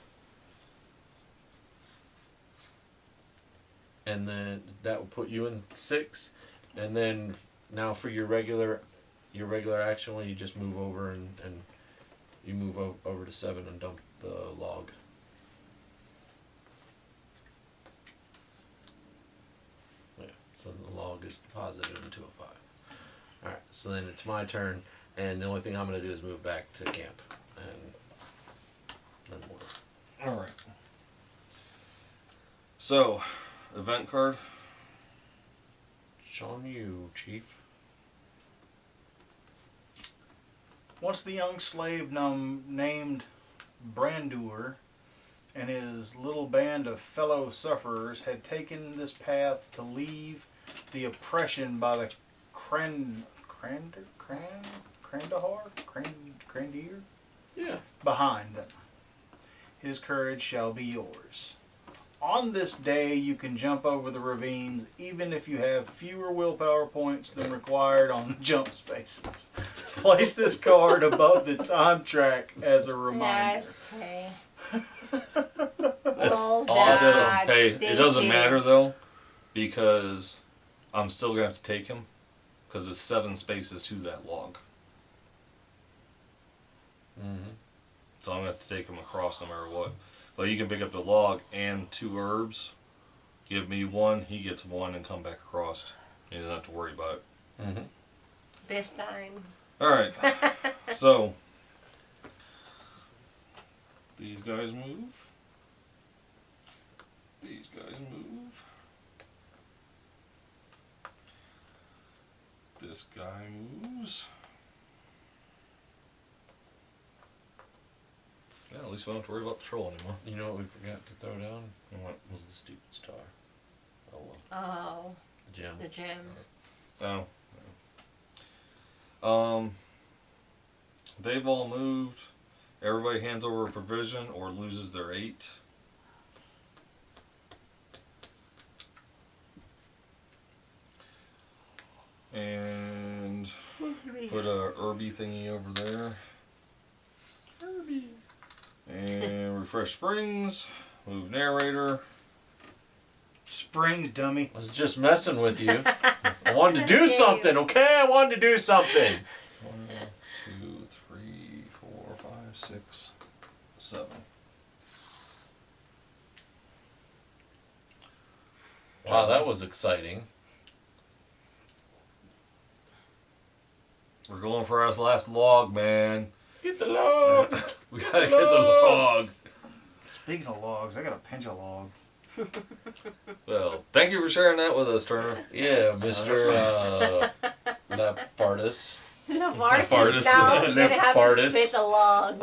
and then that will put you in 6. And then now for your regular action, when you just move over and you move over to 7 and dump the log. So the log is deposited in 205. Alright, so then it's my turn, and the only thing I'm going to do is move back to camp. And then we'll.
Alright. So, event card.
It's on you, Chief.
Once the young slave named Brandur and his little band of fellow sufferers had taken this path to leave the oppression by the Krandir
Yeah.
behind them. His courage shall be yours. On this day you can jump over the ravines even if you have fewer willpower points than required on the jump spaces. Place this card above the time track as a reminder.
Yes, okay. Well,
Awesome.
that,
Hey, it
thank
doesn't
you.
matter though, because I'm still going to have to take him, because there's 7 spaces to that log.
Mm-hmm.
So I'm going to have to take him across no matter what. But you can pick up the log and 2 herbs. Give me 1, he gets 1, and come back across. You don't have to worry about it.
Mm-hmm.
Best time.
Alright, so these guys move. These guys move. This guy moves. Yeah, at least we don't have to worry about the troll anymore.
You know what we forgot to throw down?
What?
Was the stupid star. Oh well.
Oh,
Gem.
the gem.
Oh. They've all moved. Everybody hands over a provision or loses their 8. And put a herby thingy over there.
Herbie.
And refresh springs. Move narrator.
Springs, dummy.
I was just messing with you. I wanted to do something, okay? I wanted to do something.
1, 2, 3, 4, 5, 6, 7.
Wow, that was exciting.
We're going for our last log, man.
Get the log.
We gotta get the log.
Speaking of logs, I got a pinch of log.
Well, thank you for sharing that with us, Turner.
Yeah, Mr. Lafartis.
Lavartis
Fartis.
now is gonna have to
Lafartis.
spit a log.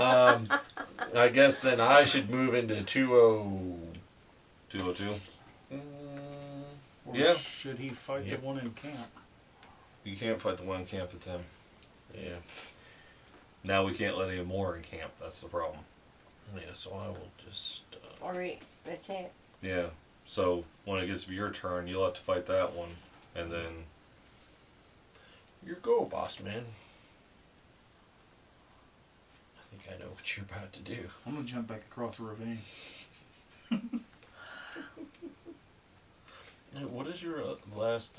I guess then I should move into
202.
Or
Yeah.
should he fight
Yep.
the one in camp?
You can't fight the one in camp, it's him.
Yeah.
Now we can't let any more in camp. That's the problem.
Yeah, so I will just...
That's it.
Yeah. So when it gets to be your turn, you'll have to fight that one, and then
Your go, boss man. I think I know what you're about to do.
I'm gonna jump back across the ravine.
Hey, what is your last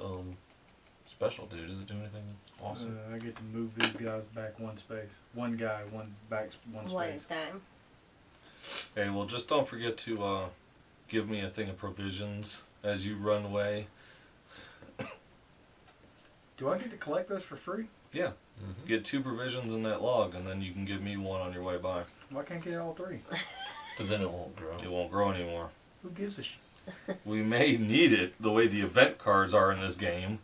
special do? Does it do anything awesome?
I get to move these guys back one space. One guy, one
One
space.
time.
hey, well, just don't forget to give me a thing of provisions as you run away.
Do I get to collect those for free?
Yeah.
Mm-hmm.
Get 2 provisions in that log, and then you can give me 1 on your way by.
Why can't I get all 3?
Because then it won't grow.
It won't grow anymore.
Who gives a
We may need it the way the event cards are in this game.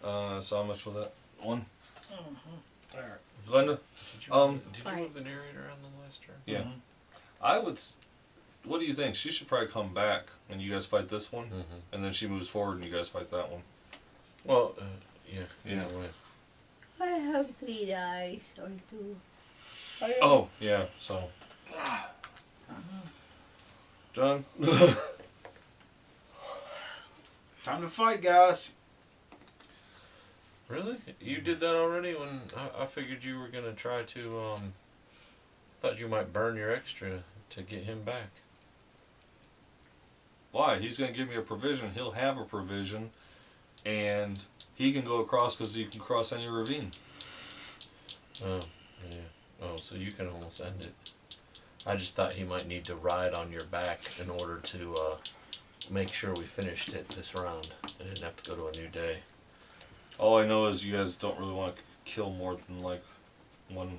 So how much was that? 1? Alright. Glenda?
Did you, did you
Fine.
move the narrator on the last turn?
Yeah.
Mhm.
I would... What do you think? She should probably come back and you guys fight this one,
Mm-hmm.
and then she moves forward and you guys fight that one.
Well, yeah.
Yeah.
Either way.
I have 3 dice or 2.
Oh, yeah, so... John?
Time to fight, guys.
Really? You did that already? When I figured you were gonna try to thought you might burn your extra to get him back.
Why? He's going to give me a provision. He'll have a provision, and he can go across because you can cross any ravine.
Oh, yeah. Oh, so you can almost end it. I just thought he might need to ride on your back in order to make sure we finished it this round. I didn't have to go to a new day.
All I know is you guys don't really want to kill more than like one.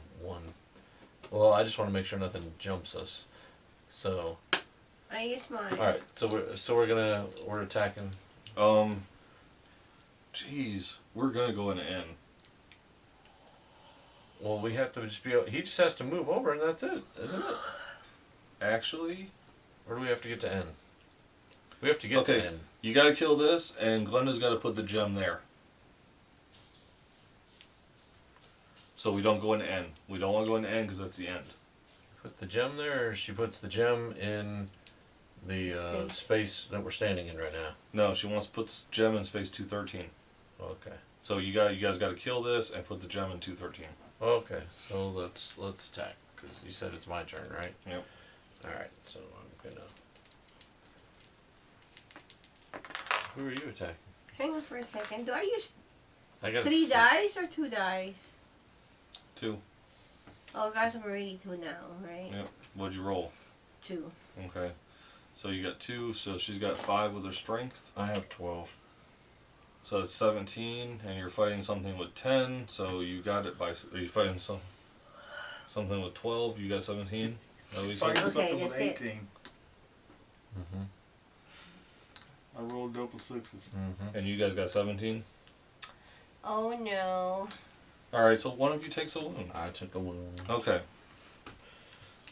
Well, I just want to make sure nothing jumps us. So,
I use mine.
all right. So we're attacking.
Jeez, we're gonna go into N.
Well, we have to just be. He just has to move over, and that's it, isn't it?
Actually,
Or do we have to get to N? We have to get
Okay.
to N.
you got to kill this, and Glenda's got to put the gem there. So we don't go into N. We don't want to go into N because that's the end.
Put the gem there, or she puts the gem in the space that we're standing in right now.
No, she wants to put the gem in space 213.
Okay.
So you guys got to kill this and put the gem in 213.
Okay. So let's attack because you said it's my turn, right?
Yep.
All right. So I'm gonna. Who are you attacking?
Hang on for a second. Do I use
I got
3 dice or 2 dice?
2.
Oh, guys, I'm already 2 now, right?
Yep. What'd you roll?
2.
Okay. So you got 2, so she's got 5 with her strength.
I have 12.
So it's 17, and you're fighting something with 10, so you got it by... Are you fighting something with 12, you got 17? That what you said?
Fighting
Okay,
something with
that's it.
18.
Mm-hmm.
I rolled double sixes.
Mm-hmm.
And you guys got 17?
Oh no.
Alright, so one of you takes a wound.
I took a wound.
Okay.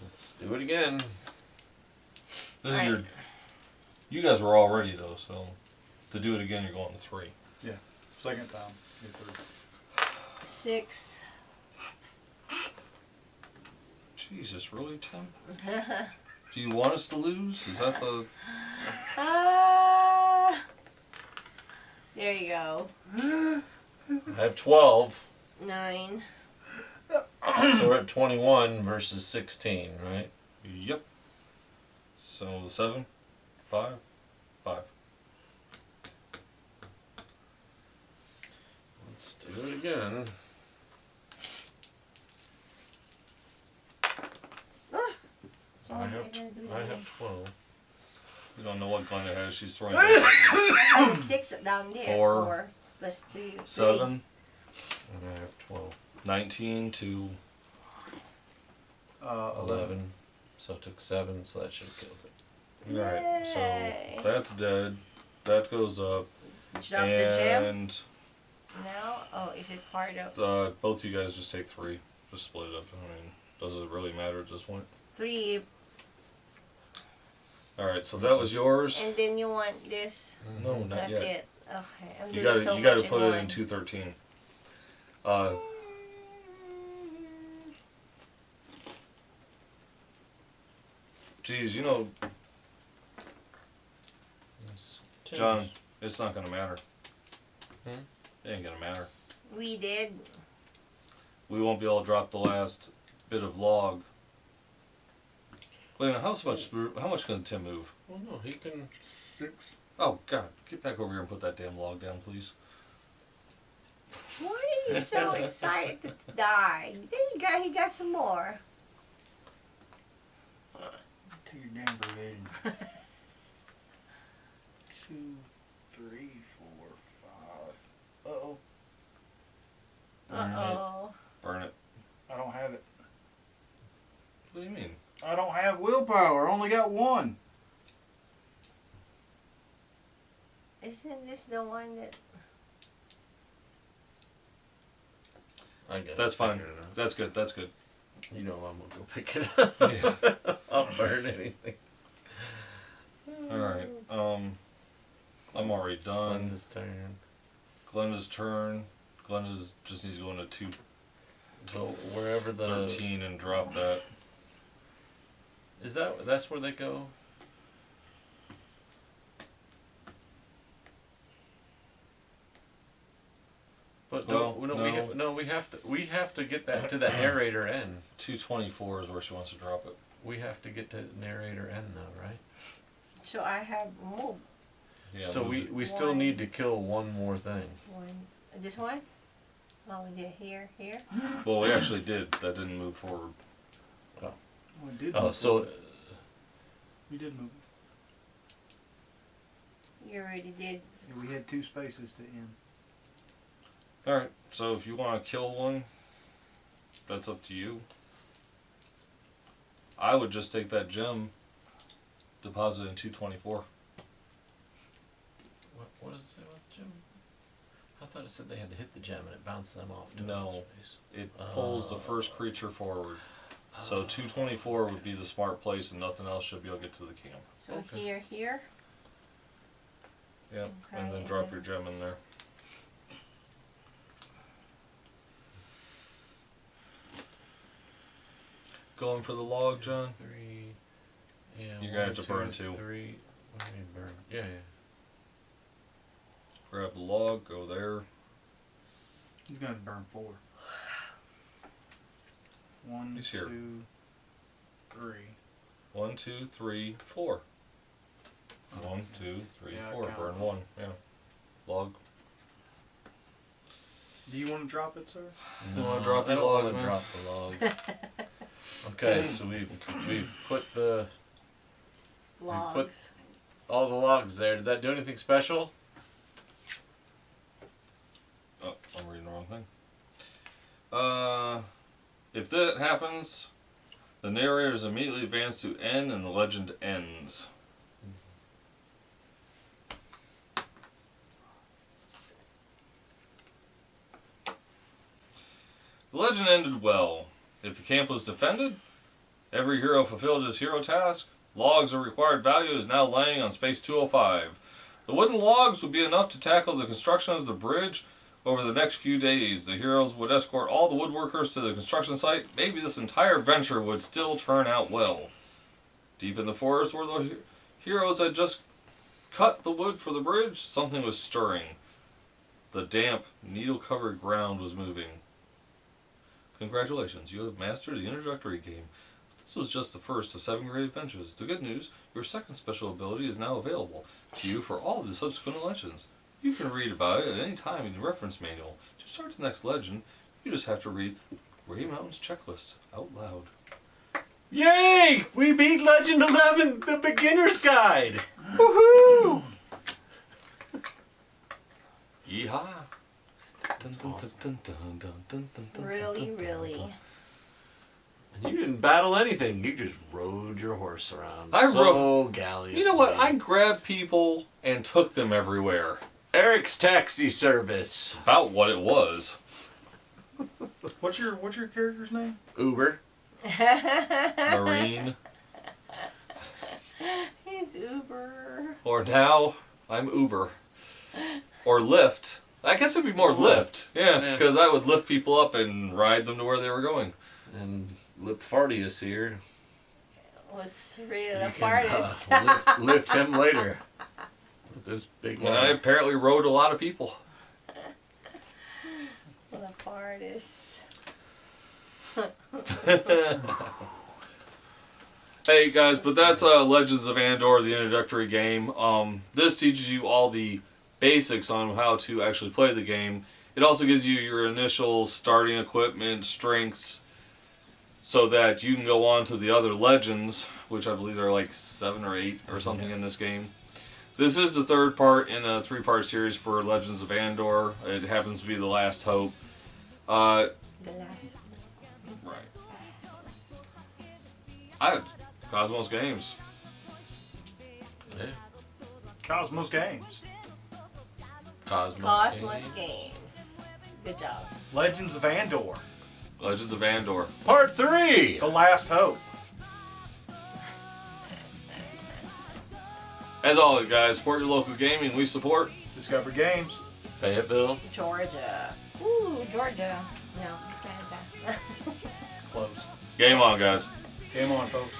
Let's do it again.
This is
Alright.
your... You guys were all ready, though, so... To do it again, you're going to 3.
Second time. Get through.
6.
Jesus, really, Tim? Do you want us to lose? Is that the...
There you go.
I have 12.
9.
So we're at 21 versus 16, right?
Yep. So 7, 5, 5.
Let's do it again. I have 12.
You don't know what Glenda has. She's throwing
I have a 6 down there.
4,
4 plus 2.
7,
And I have 12.
19 to
11. So it took 7, so that should have killed it.
Right,
Yay.
so that's dead. That goes up.
Drop the gem
And
now. Oh, is it part of
both you guys just take 3. Just split it up. I mean, does it really matter at this point?
3?
Alright, so that was yours.
And then you want this?
No, not
Not
yet.
yet. Okay, I'm
You
doing
gotta,
so
you gotta
much
put
in
it
one.
in 213. Geez, you know, John, it's not gonna matter.
Hmm?
It ain't gonna matter.
We did.
We won't be able to drop the last bit of log. Wait a minute, how much can Tim move?
Well, no, he can.
6.
Oh God, get back over here and put that damn log down, please.
Why are you so excited to die? There you go. He got some more.
Take your damn brigade. 2, 3, 4, 5. Uh-oh.
Uh-oh.
Burn it.
I don't have it.
What do you mean?
I don't have willpower. I only got 1.
Isn't this the one that...
I guess.
That's fine. That's good. That's good.
You know I'm gonna go pick it up.
Yeah.
I'll burn anything.
All right. I'm already done.
Glenda's turn.
Glenda's turn. Glenda's just needs to go into
So wherever the
213 and drop that.
is that's where they go. But we have to get that to the narrator end.
224 is where she wants to drop it.
We have to get to narrator end though, right?
So I have moved
Yeah.
So
move
we
it.
still need to kill one more thing.
one. This one? Oh, we did here.
Well, we actually did. That didn't move forward.
Oh, it did
Oh,
move
so
forward. We did move.
You already did.
Yeah, we had 2 spaces to end.
All right. So if you want to kill one, that's up to you. I would just take that gem, deposit it in 224.
what does it say about the gem? I thought it said they had to hit the gem and it bounced them off. To
No.
another space.
It pulls the first creature forward. So 224 would be the smart place, and nothing else should be able to get to the camp.
So
Okay.
here.
Yep. And then
Okay,
drop
okay.
your gem in there. Going for the log, John?
3. Yeah.
You're gonna have
1,
to burn
2,
2.
3. What do you mean burn? Yeah, yeah.
Grab the log, go there.
He's going to burn 4. 1,
He's here.
2, 3.
1, 2, 3, 4. 1, 2, 3,
Yeah, I
4.
count.
Burn 1. Yeah. Log.
Do you want to drop it, sir?
You wanna drop
I
the
don't
log,
wanna
man?
drop the log. Okay, so we've put the
Logs.
All the logs there. Did that do anything special?
Oh, I'm reading the wrong thing. If that happens, the narrator is immediately advanced to N and the legend ends. The legend ended well. If the camp was defended, every hero fulfilled his hero task. Logs of required value is now laying on space 205. The wooden logs would be enough to tackle the construction of the bridge over the next few days. The heroes would escort all the woodworkers to the construction site. Maybe this entire venture would still turn out well. Deep in the forest where the heroes had just cut the wood for the bridge, something was stirring. The damp, needle-covered ground was moving. Congratulations, you have mastered the Introductory Game. This was just the first of 7 great adventures. The good news, your second special ability is now available to you for all of the subsequent legends. You can read about it at any time in the reference manual. To start the next legend, you just have to read Grey Mountain's checklist out loud.
Yay! We beat Legend 11, the beginner's guide! Woohoo!
Yeehaw!
Really, really.
And you didn't battle anything. You just rode your horse around.
I
so gallantly.
You know what? I grabbed people and took them everywhere.
Eric's taxi service.
About what it was.
What's your character's name?
Uber.
Marine.
He's Uber.
Or now, I'm Uber. Or Lyft. I guess it'd be more Lyft. Yeah, because I would lift people up and ride them to where they were going.
And Lip Fartius here.
Was really the
You can,
farthest.
lift him later. With this big
And I
line.
apparently rode a lot of people.
The farthest.
Hey guys, but that's Legends of Andor, the introductory game. This teaches you all the basics on how to actually play the game. It also gives you your initial starting equipment, strengths, so that you can go on to the other legends, which I believe are like 7 or 8 or something in this game. This is the third part in a 3-part series for Legends of Andor. It happens to be the last hope.
The last.
Right. Kosmos Games.
Yeah.
Cosmos Games.
Kosmos Games. Good job.
Legends of Andor.
Legends of Andor.
Part 3!
The Last Hope.
As always, guys, support your local gaming. We support
Discover Games.
Fayetteville.
Georgia. Ooh, Georgia. No, Canada.
Close.
Game on, guys.
Game on, folks.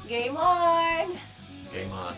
Game on.
Game on.